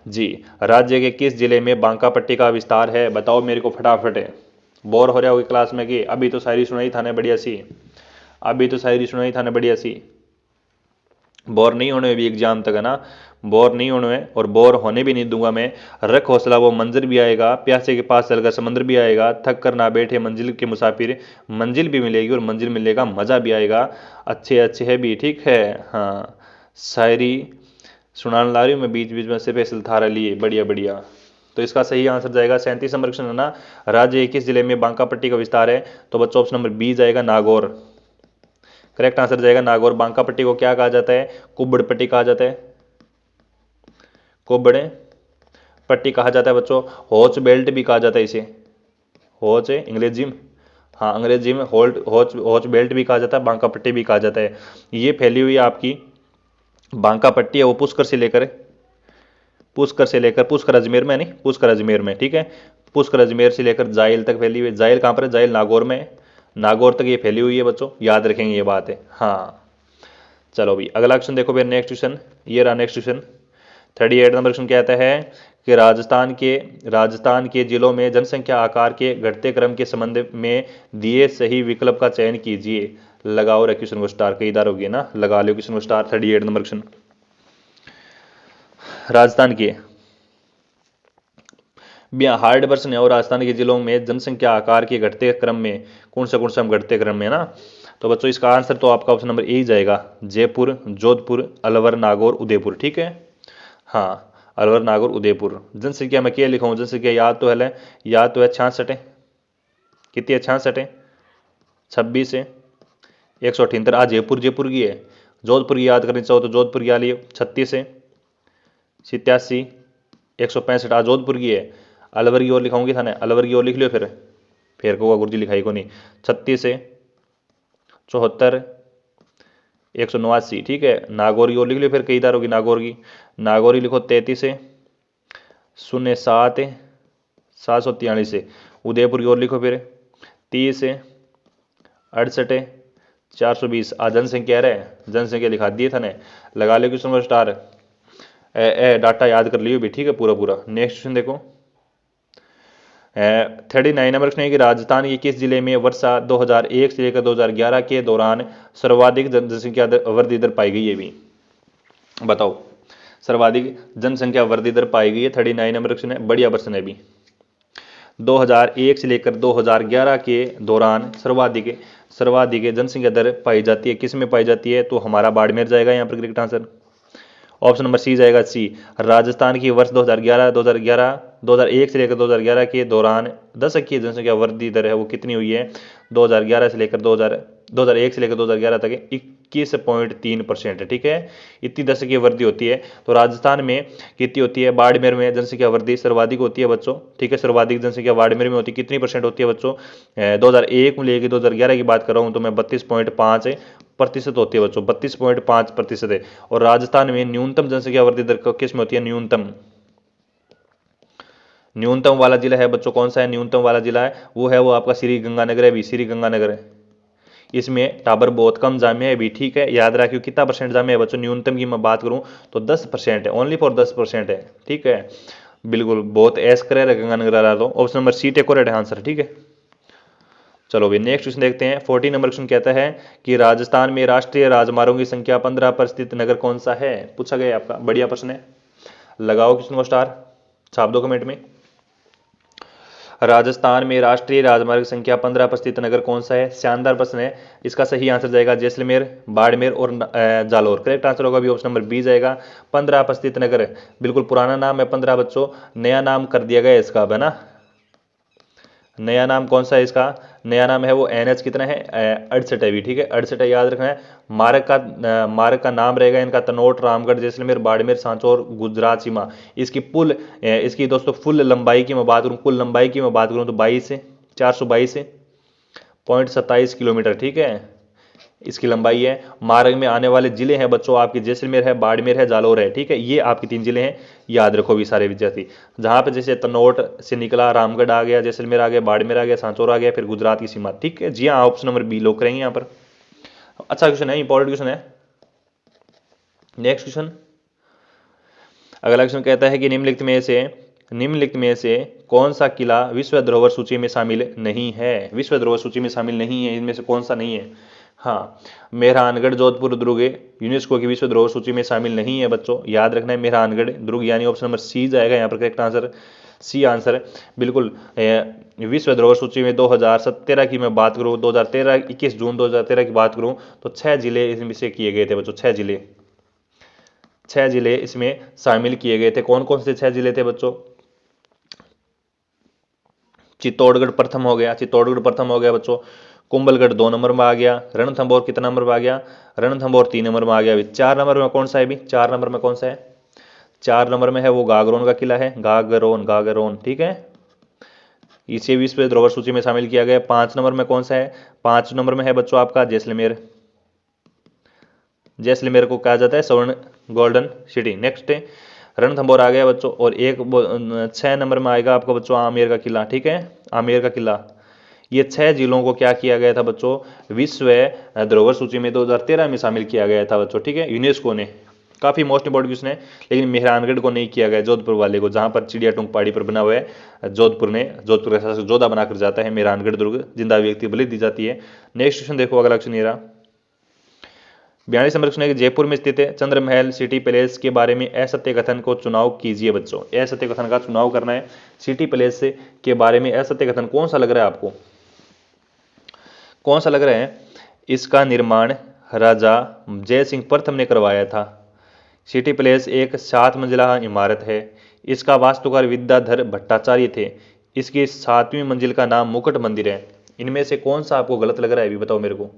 जी राज्य के किस जिले में बांका पट्टी का विस्तार है? बताओ मेरे को फटाफट है। बोर हो रहा होगी क्लास में कि अभी तो शायरी सुनाई था ने बढ़िया सी, अभी तो शायरी सुनाई था ने बढ़िया सी। बोर नहीं होने भी एग्जाम तक, है ना, बोर नहीं होने में, और बोर होने भी नहीं दूंगा मैं। रख हौसला वो मंजिल भी आएगा, प्यासे के पास चलकर समंदर भी आएगा, थक कर ना बैठे मंजिल के मुसाफिर, मंजिल भी मिलेगी और मंजिल मिलेगा मज़ा भी आएगा। अच्छे अच्छे है भी, ठीक है। हाँ शायरी सुनाने ला रही हूँ मैं बीच बीच में, स्पेशल थारा लिए, बढ़िया बढ़िया। तो इसका सही आंसर जाएगा 37 नंबर क्वेश्चन है ना, राज्य किस जिले में बांका पट्टी का विस्तार है? तो बच्चों ऑप्शन नंबर बी जाएगा नागौर, करेक्ट आंसर जाएगा नागौर। बांका पट्टी को क्या कहा जाता है? कुब्बड़ पट्टी कहा जाता है, कुब्बड़ पट्टी कहा जाता है बच्चों। होच बेल्ट भी कहा जाता है इसे, होच है अंग्रेजी में, हाँ अंग्रेजी में होच होच बेल्ट भी कहा जाता है, बांका पट्टी भी कहा जाता है। ये फैली हुई आपकी बांका पट्टी है वो पुष्कर अजमेर में, नहीं पुष्कर अजमेर में, ठीक है, पुष्कर अजमेर से लेकर जाइल तक फैली हुई। जाइल कहाँ पर है? जाइल नागौर में है, नागौर तक ये फैली हुई है बच्चों, याद रखेंगे ये बात है। हाँ चलो भाई अगला क्वेश्चन देखो फिर, नेक्स्ट क्वेश्चन ये रहा। नेक्स्ट क्वेश्चन 38 नंबर क्वेश्चन कहता है कि राजस्थान के जिलों में जनसंख्या आकार के घटते क्रम के संबंध में दिए सही विकल्प का चयन कीजिए। लगाओ रे क्वेश्चन को स्टार, कई बार होगी ना, लगा लो क्वेश्चन को स्टार। 38 नंबर क्वेश्चन राजस्थान के हार्ड प्रश्न है, और राजस्थान के जिलों में जनसंख्या आकार के घटते क्रम में कौन सा घटते क्रम में ना। तो बच्चों इसका आंसर तो आपका ऑप्शन नंबर ए जाएगा, जयपुर, जोधपुर, अलवर, नागौर, उदयपुर, ठीक है। हाँ अलवर, नागौर, उदयपुर। जनसंख्या में क्या लिखा जनसंख्या याद तो है 66 है, कितनी है? 66 है, 26 है, 178। आज जयपुर की है। जोधपुर की याद करनी चाहो तो जोधपुर की आ लियो, 36 है, 87, 165। आज जोधपुर की है। अलवर की ओर लिखाऊंगी थाने, अलवर की ओर लिख लियो फिर को गुरुजी लिखाई को नहीं। 36 है, 74, 189, ठीक है। नागौर की ओर लिख लियो फिर, कई दार होगी नागौर की लिखो 33 है, 07 है, 743 है। उदयपुर की ओर लिखो फिर 30 है, 68 है, 420। आज जनसंख्या जनसंख्या लिखा दिए थाने, लगा लो क्वेश्चन स्टार। डाटा याद कर लियो भी, ठीक है पूरा। नेक्स्ट क्वेश्चन देखो 39 नंबर क्वेश्चन है कि राजस्थान के किस जिले में वर्षा 2001 से लेकर 2011 के दौरान सर्वाधिक जनसंख्या वृद्धि दर पाई गई है? भी बताओ सर्वाधिक जनसंख्या वृद्धि दर पाई गई है। 39 नंबर क्वेश्चन है, बढ़िया प्रश्न है भी। 2001 से लेकर 2011 के दौरान सर्वाधिक जनसंख्या दर पाई जाती है, किस में पाई जाती है? तो हमारा बाड़मेर जाएगा यहाँ पर correct answer. Option number C जाएगा, सी। राजस्थान की वर्ष 2001 से लेकर 2011 के दौरान दशक की जनसंख्या वृद्धि दर है वो कितनी हुई है? 2011 से लेकर 2001 से लेकर 2011 तक 21.3% है, ठीक है। इतनी दशकीय वृद्धि होती है। तो राजस्थान में कितनी होती है? बाड़मेर में जनसंख्या वृद्धि सर्वाधिक होती है बच्चों, ठीक है। सर्वाधिक जनसंख्या बाड़मेर में होती है, कितनी परसेंट होती है बच्चों? 2001 में लेकर 2011 की बात कर रहा हूँ तो मैं 32.5% होती है बच्चों, 32.5% है। और राजस्थान में न्यूनतम जनसंख्या वृद्धि दर किस में होती है? न्यूनतम वाला जिला है बच्चों, कौन सा है न्यूनतम वाला जिला है? वो है वो आपका श्री गंगानगर है भी, श्री गंगानगर है। इसमें टाबर बहुत कम जामे है भी, ठीक है। याद रखियो कितना परसेंट जामे है बच्चों? न्यूनतम की मैं बात करूं तो 10% है, ओनली फॉर 10% है, ठीक है। बिल्कुल बहुत ऐस करे रहे गंगानगर वाला। तो ऑप्शन नंबर सी टेकोरेट है आंसर, ठीक है। चलो भाई नेक्स्ट क्वेश्चन देखते हैं। 40 नंबर क्वेश्चन कहता है कि राजस्थान में राष्ट्रीय राजमार्गों की संख्या 15 पर स्थित नगर कौन सा है? पूछा गया आपका, बढ़िया प्रश्न है। लगाओ क्वेश्चन को स्टार, छाप दो कमेंट में। राजस्थान में राष्ट्रीय राजमार्ग संख्या 15 पर स्थित नगर कौन सा है? शानदार प्रश्न है। इसका सही आंसर जाएगा जैसलमेर, बाड़मेर और जालोर। करेक्ट आंसर होगा भी ऑप्शन नंबर बी जाएगा। 15 पर स्थित नगर, बिल्कुल पुराना नाम है 15 बच्चों, नया नाम कर दिया गया इसका, है ना। नया नाम कौन सा है इसका? नया नाम है वो NH कितना है? 68 है भी, ठीक है। 68 याद रखना है। मार्ग का नाम रहेगा इनका तनोट, रामगढ़, जैसलमेर, बाड़मेर, सांचौर, गुजरात सीमा। इसकी दोस्तों कुल लंबाई की मैं बात करूं तो 422.27 किलोमीटर, ठीक है, इसकी लंबाई है। मार्ग में आने वाले जिले हैं बच्चों आपके जैसलमेर है, बाड़मेर है, जालोर है, ठीक है। ये आपके 3 जिले हैं, याद रखो भी सारे विद्यार्थी। जहां पे जैसे तनोट से निकला, रामगढ़ आ गया, जैसलमेर आ गया, बाड़मेर आ गया, सांचौर आ गया, फिर गुजरात की सीमा, ठीक है जी हाँ। ऑप्शन नंबर बी लोग करेंगे यहाँ पर। अच्छा क्वेश्चन है, इंपॉर्टेंट क्वेश्चन है। नेक्स्ट क्वेश्चन, अगला क्वेश्चन कहता है कि निम्नलिखित में से कौन सा किला विश्व धरोहर सूची में शामिल नहीं है? विश्व धरोहर सूची में शामिल नहीं है, इनमें से कौन सा नहीं है? हाँ, मेहरानगढ़, जोधपुर, दुर्ग यूनेस्को की विश्व धरोहर सूची में शामिल नहीं है बच्चों, याद रखना है। मेहरानगढ़, दुर्ग, यानी ऑप्शन नंबर सी जाएगा यहाँ पर करेक्ट आंसर, सी आंसर बिल्कुल। विश्व धरोहर सूची में 2017 की मैं बात करूँ, 21 जून 2013 की बात करूँ तो 6 जिले इसमें से किए गए थे बच्चों, 6 जिले इसमें शामिल किए गए थे। कौन कौन से 6 जिले थे बच्चों? चित्तौड़गढ़ प्रथम हो गया बच्चों। कुंभलगढ़ 2 नंबर में आ गया। रणथंभौर कितना नंबर में आ गया? रणथंभौर 3 नंबर में आ गया। अभी 4 नंबर में कौन सा है? अभी 4 नंबर में कौन सा है? 4 नंबर में है वो गागरोन का किला है, गागरोन, ठीक है। इसे विश्व धरोहर सूची में शामिल किया गया। 5 नंबर में कौन सा है? 5 नंबर में है बच्चों आपका जैसलमेर। जैसलमेर को कहा जाता है स्वर्ण गोल्डन सिटी। नेक्स्ट रणथंभौर आ गया बच्चों। और 6 नंबर में आएगा आपका बच्चों आमेर का किला, ठीक है, आमेर का किला। ये 6 जिलों को क्या किया गया था बच्चों? विश्व धरोहर सूची में 2013 में शामिल किया गया था बच्चों, ठीक है, यूनेस्को ने। काफी मोस्ट इंपॉर्टेंट क्वेश्चन है। लेकिन मेहरानगढ़ को नहीं किया गया, जोधपुर वाले को, जहां पर चिड़िया टूंग पहाड़ी पर बना हुआ है जोधपुर का शासक जोधा बनाकर जाता है मेहरानगढ़ दुर्ग, जिंदा व्यक्ति बलि दी जाती है। नेक्स्ट क्वेश्चन देखो, अगला क्वेश्चन ये रहा। 42 नंबर क्वेश्चन है कि जयपुर में स्थित चंद्र महल सिटी पैलेस के बारे में असत्य कथन को चुनाव कीजिए बच्चों। असत्य कथन का चुनाव करना है। सिटी पैलेस के बारे में असत्य कथन कौन सा लग रहा है आपको? कौन सा लग रहा है? इसका निर्माण राजा जय सिंह प्रथम ने करवाया था। सिटी पैलेस एक 7 मंजिला इमारत है। इसका वास्तुकार विद्याधर भट्टाचार्य थे। इसकी 7वीं मंजिल का नाम मुकुट मंदिर है। इनमें से कौन सा आपको गलत लग रहा है अभी बताओ मेरे को,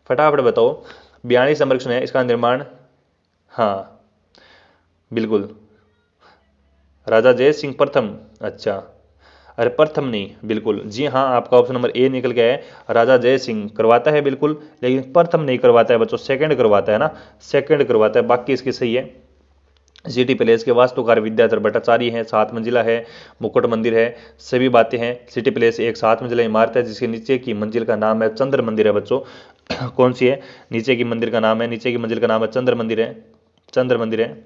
फटाफट बताओ। 42 नंबर क्वेश्चन है, इसका निर्माण, हाँ बिल्कुल, राजा जय सिंह प्रथम, अच्छा, अरे प्रथम नहीं, बिल्कुल जी हाँ, आपका ऑप्शन नंबर ए निकल गया है। राजा जय सिंह करवाता है बिल्कुल, लेकिन प्रथम नहीं करवाता है बच्चों, सेकंड करवाता है ना, सेकंड करवाता है, बाकी इसकी सही है। सिटी पैलेस के वास्तुकार विद्याधर भट्टाचार्य हैं, 7 मंजिला है, मुकुट मंदिर है, सभी बातें हैं। सिटी पैलेस एक 7 मंजिला इमारत है जिसके नीचे की मंजिल का नाम है चंद्र मंदिर है बच्चों। कौन सी है? नीचे की मंदिर का नाम है, नीचे की मंजिल का नाम है चंद्र मंदिर है, चंद्र मंदिर है।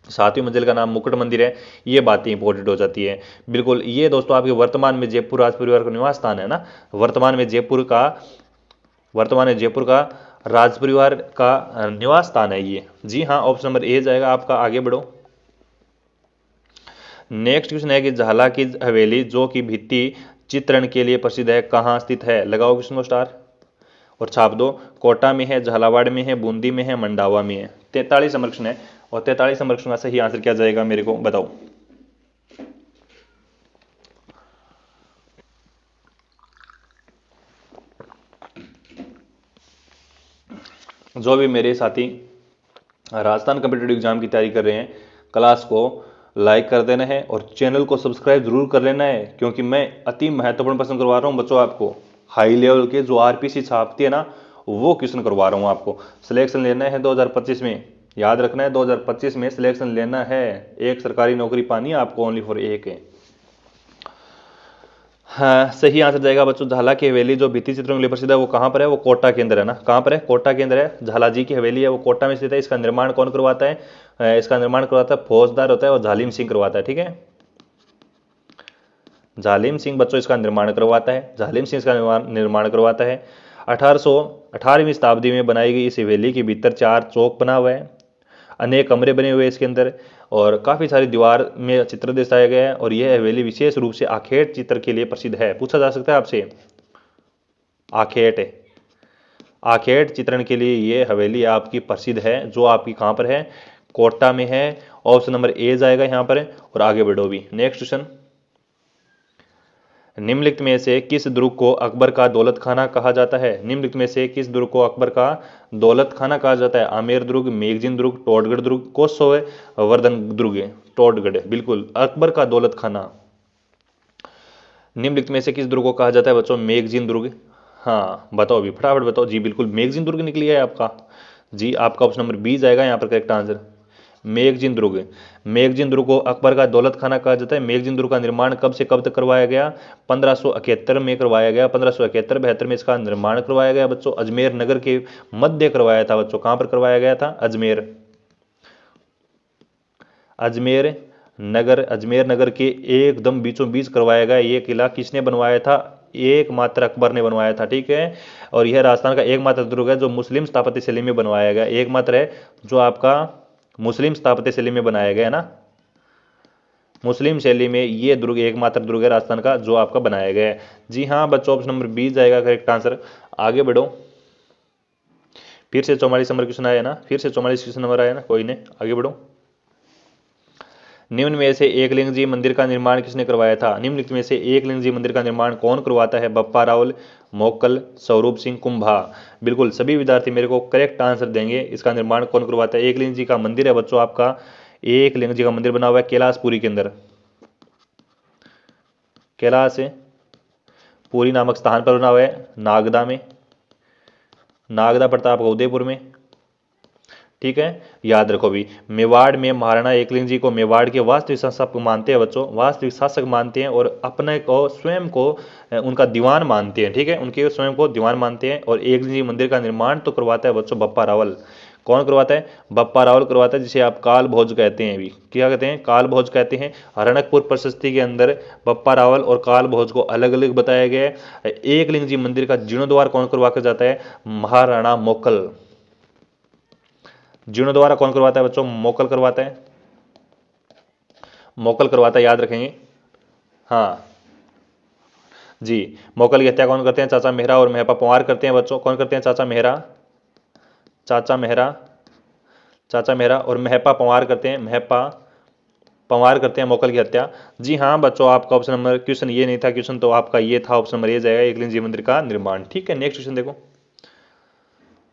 7वीं मंजिल का नाम मुकुट मंदिर है। ये बातें इंपॉर्टेंट हो जाती है बिल्कुल। ये दोस्तों आपके वर्तमान में जयपुर राज परिवार का निवास स्थान है ना, वर्तमान में जयपुर का राज परिवार का निवास स्थान है ये, जी हाँ, ऑप्शन नंबर ए जाएगा आपका। आगे बढ़ो। नेक्स्ट क्वेश्चन है कि झाला की हवेली जो कि भित्ति चित्रण के लिए प्रसिद्ध है, कहाँ स्थित है? लगाओ क्वेश्चन को स्टार और छाप दो। कोटा में है, झालावाड़ में है, बूंदी में है, मंडावा में है। 43 नंबर क्वेश्चन है, और 43 नंबर क्वेश्चन का सही आंसर क्या जाएगा मेरे को बताओ। जो भी मेरे साथी राजस्थान कॉम्पिटिटिव एग्जाम की तैयारी कर रहे हैं, क्लास को लाइक कर देना है और चैनल को सब्सक्राइब जरूर कर लेना है, क्योंकि मैं अति महत्वपूर्ण प्रश्न करवा रहा हूं बच्चों आपको। हाई लेवल के जो आरपीसी छापती है ना, वो क्वेश्चन करवा रहा हूं आपको। सिलेक्शन लेना है 2025 में, याद रखना है 2025 में सिलेक्शन लेना है। एक सरकारी नौकरी पानी है आपको, ओनली फॉर एक है। हाँ, सही आंसर जाएगा बच्चों झाला की हवेली जो भित्ति चित्रों के लिए प्रसिद्ध है, वो कहां पर है? वो कोटा के अंदर है ना। कहां पर है? कोटा के अंदर है। झाला जी की हवेली है, वो कोटा में स्थित है। इसका निर्माण कौन करवाता है? इसका निर्माण करवाता है फौजदार होता है, और झालिम सिंह करवाता है, ठीक है। झालिम सिंह बच्चों इसका निर्माण करवाता है, झालिम सिंह इसका निर्माण करवाता है। 1818वीं शताब्दी में बनाई गई इस हवेली के भीतर 4 चौक बना हुआ है, अनेक कमरे बने हुए हैं इसके अंदर, और काफ़ी सारी दीवार में चित्र दर्शाया गया है। और यह हवेली विशेष रूप से आखेट चित्र के लिए प्रसिद्ध है। पूछा जा सकता है आपसे, आखेट चित्रण के लिए ये हवेली आपकी प्रसिद्ध है, जो आपकी कहाँ पर है? कोटा में है। ऑप्शन नंबर ए जाएगा यहाँ पर। और आगे बढ़ो भी। नेक्स्ट क्वेश्चन, निम्नलिखित में से किस दुर्ग को अकबर का दौलत खाना कहा जाता है? निम्नलिखित में से किस दुर्ग को अकबर का दौलत खाना कहा जाता है? आमेर दुर्ग, मेगजीन दुर्ग, टोडगढ़ दुर्ग, वर्धन दुर्ग। टोडगढ़, बिल्कुल, अकबर का दौलत खाना। निम्नलिखित में से किस दुर्ग को कहा जाता है बच्चों? मेगजीन दुर्ग। हाँ बताओ अभी, फटाफट बताओ। जी बिल्कुल, मेगजीन दुर्ग निकली है आपका। जी, आपका ऑप्शन नंबर बी जाएगा यहाँ पर करेक्ट आंसर, मेगजीन दुर्ग। मेगजीन दुर्ग को अकबर का दौलत खाना कहा जाता है। मेगजीन दुर्ग का निर्माण कब से कब तक करवाया गया? 1571 में करवाया गया। 1571-72 में इसका निर्माण करवाया गया बच्चों। अजमेर नगर के मध्य करवाया था बच्चों। कहां पर करवाया गया था? अजमेर नगर के एकदम बीचों बीच करवाया गया। ये किला किसने बनवाया था? एकमात्र अकबर ने बनवाया था, ठीक है। और यह राजस्थान का एकमात्र दुर्ग है जो मुस्लिम स्थापत्य शैली में बनवाया गया, एकमात्र है जो आपका मुस्लिम स्थापत्य शैली में बनाया गया है ना। मुस्लिम शैली में ये दुर्ग एकमात्र दुर्ग है राजस्थान का जो आपका बनाया गया है। जी हाँ बच्चों, ऑप्शन नंबर 20 जाएगा करेक्ट आंसर। आगे बढ़ो। फिर से 44 नंबर क्वेश्चन आया ना, फिर से 44 क्वेश्चन नंबर आया ना, कोई नहीं, आगे बढ़ो। निम्न में से एकलिंग जी मंदिर का निर्माण किसने करवाया था? निम्नलिखित में से एकलिंग जी मंदिर का निर्माण कौन करवाता है? बप्पा रावल, मोक्कल, स्वरूप सिंह, कुंभा। बिल्कुल सभी विद्यार्थी मेरे को करेक्ट आंसर देंगे। इसका निर्माण कौन करवाता है? एकलिंग जी का मंदिर है बच्चों आपका, एकलिंग जी का मंदिर बना हुआ है कैलाशपुरी के अंदर, कैलाश पुरी नामक स्थान पर बना हुआ है, नागदा में, नागदा पड़ता है आपका उदयपुर में। ठीक है, याद रखो भी, मेवाड़ में महाराणा एकलिंग जी को मेवाड़ के वास्तविक शासक मानते हैं बच्चों, वास्तविक शासक मानते हैं और अपने को स्वयं को उनका दीवान मानते हैं। ठीक है, उनके स्वयं को दीवान मानते हैं। और एकलिंग जी मंदिर का निर्माण तो करवाता है बच्चों बप्पा रावल। कौन करवाता है? बप्पा रावल करवाता है, जिसे आप काल भोज कहते हैं। भी क्या कहते हैं? काल भोज कहते हैं। रणकपुर प्रशस्ति के अंदर बप्पा रावल और काल भोज को अलग अलग बताया गया है। एकलिंग जी मंदिर का जीर्णोद्वार कौन करवा कर जाता है? महाराणा मोक्कल। जीर्णोद्वार कौन करवाता है बच्चों? मोक्कल करवाता है, मोक्कल करवाता है, याद रखेंगे। हाँ जी, मोक्कल की हत्या कौन करते हैं? चाचा मेहरा और मेहपा पंवार करते हैं बच्चों। कौन करते हैं? चाचा मेहरा, चाचा मेहरा, चाचा मेहरा और मेहपा पंवार करते हैं, मेहपा पंवार करते हैं मोक्कल की हत्या। जी हाँ बच्चों, आपका ऑप्शन नंबर, क्वेश्चन ये नहीं था, क्वेश्चन तो आपका ये था, ऑप्शन नंबर ये जाएगा, एकलिंग जी मंदिर का निर्माण। ठीक है, नेक्स्ट क्वेश्चन देखो।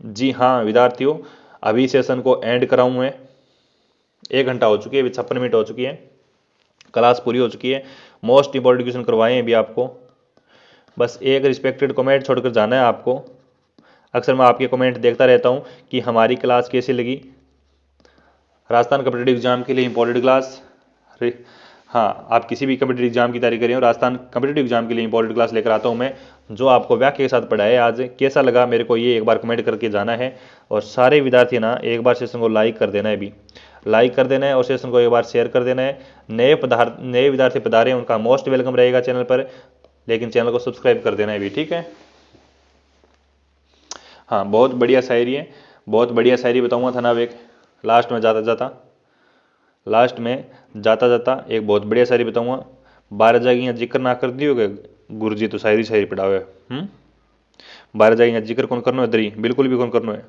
जी हाँ विद्यार्थियों, अभी सेशन को एंड कराऊं मैं, 1 घंटा हो चुकी है, अभी 56 मिनट हो चुकी है, क्लास पूरी हो चुकी है। मोस्ट इंपॉर्टेंट क्वेश्चन करवाए हैं अभी आपको, बस एक रिस्पेक्टेड कमेंट छोड़कर जाना है आपको। अक्सर मैं आपके कमेंट देखता रहता हूं कि हमारी क्लास कैसी लगी। राजस्थान कॉम्पिटिटिव एग्जाम के लिए इंपॉर्टेंट क्लास, हाँ आप किसी भी कॉम्पिटिटिव एग्जाम की तैयारी करें, राजस्थान कॉम्पिटिटिव एग्जाम के लिए इंपॉर्टेंट क्लास लेकर आता हूं मैं, जो आपको व्याख्या के साथ पढ़ाया। आज कैसा लगा मेरे को ये एक बार कमेंट करके जाना है। और सारे विद्यार्थी ना एक बार सेशन को लाइक कर देना है, भी लाइक कर देना है और सेशन को एक बार शेयर कर देना है। नए विद्यार्थी पधारे उनका मोस्ट वेलकम रहेगा चैनल पर, लेकिन चैनल को सब्सक्राइब कर देना है भी। ठीक है, हाँ बहुत बढ़िया शायरी है, बहुत बढ़िया शायरी बताऊंगा था ना। अब एक लास्ट में जाता जाता एक बहुत बढ़िया शायरी बताऊंगा। 12 जागियाँ जिक्र ना कर दियोगे गुरु जी तो शायरी पढ़ाओ। 12 जागियाँ जिक्र कौन करनो है? दरी बिल्कुल भी कौन करनो है।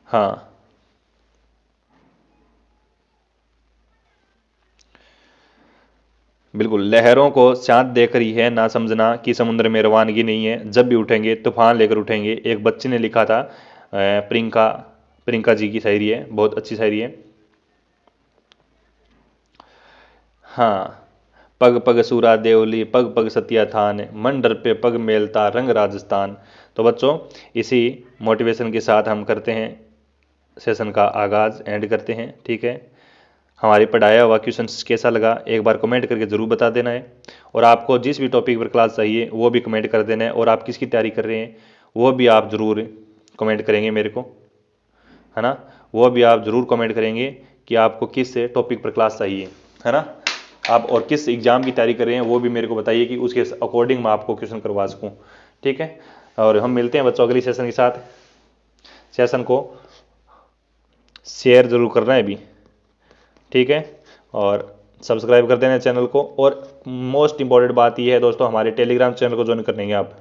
हाँ बिल्कुल, लहरों को शांत देकर ही है ना समझना कि समुद्र में रवानगी नहीं है, जब भी उठेंगे तूफान लेकर उठेंगे। एक बच्चे ने लिखा था, प्रियंका प्रियंका जी की शायरी है, बहुत अच्छी शायरी है। हाँ, पग पग सूरा देवली, पग पग सतिया थान, मन डर पे पग मेलता रंग राजस्थान। तो बच्चों इसी मोटिवेशन के साथ हम करते हैं सेशन का आगाज़, एंड करते हैं। ठीक है, हमारी पढ़ाया हुआ क्वेश्चन कैसा लगा एक बार कमेंट करके ज़रूर बता देना है। और आपको जिस भी टॉपिक पर क्लास चाहिए वो भी कमेंट कर देना है। और आप किसकी तैयारी कर रहे हैं वो भी आप ज़रूर कमेंट करेंगे मेरे को, है ना। वो भी आप ज़रूर कमेंट करेंगे कि आपको किस टॉपिक पर क्लास चाहिए, है ना। आप और किस एग्ज़ाम की तैयारी कर रहे हैं वो भी मेरे को बताइए कि उसके अकॉर्डिंग मैं आपको क्वेश्चन करवा सकूँ। ठीक है, और हम मिलते हैं बच्चों अगली सेशन के साथ। सेशन को शेयर ज़रूर करना है अभी, ठीक है, और सब्सक्राइब कर देना चैनल को। और मोस्ट इंपॉर्टेंट बात यह है दोस्तों, हमारे टेलीग्राम चैनल को ज्वाइन कर लेंगे आप।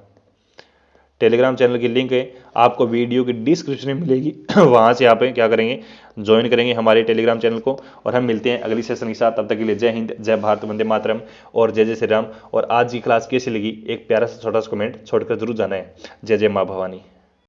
टेलीग्राम चैनल की लिंक है आपको वीडियो की डिस्क्रिप्शन में मिलेगी वहाँ से आप क्या करेंगे, ज्वाइन करेंगे हमारे टेलीग्राम चैनल को। और हम मिलते हैं अगली सेशन के साथ, तब तक के लिए जय हिंद, जय भारत, वंदे मातरम और जय जय श्री राम। और आज की क्लास कैसी लगी एक प्यारा सा छोटा सा कमेंट छोड़कर जरूर जाना है। जय जय माँ भवानी।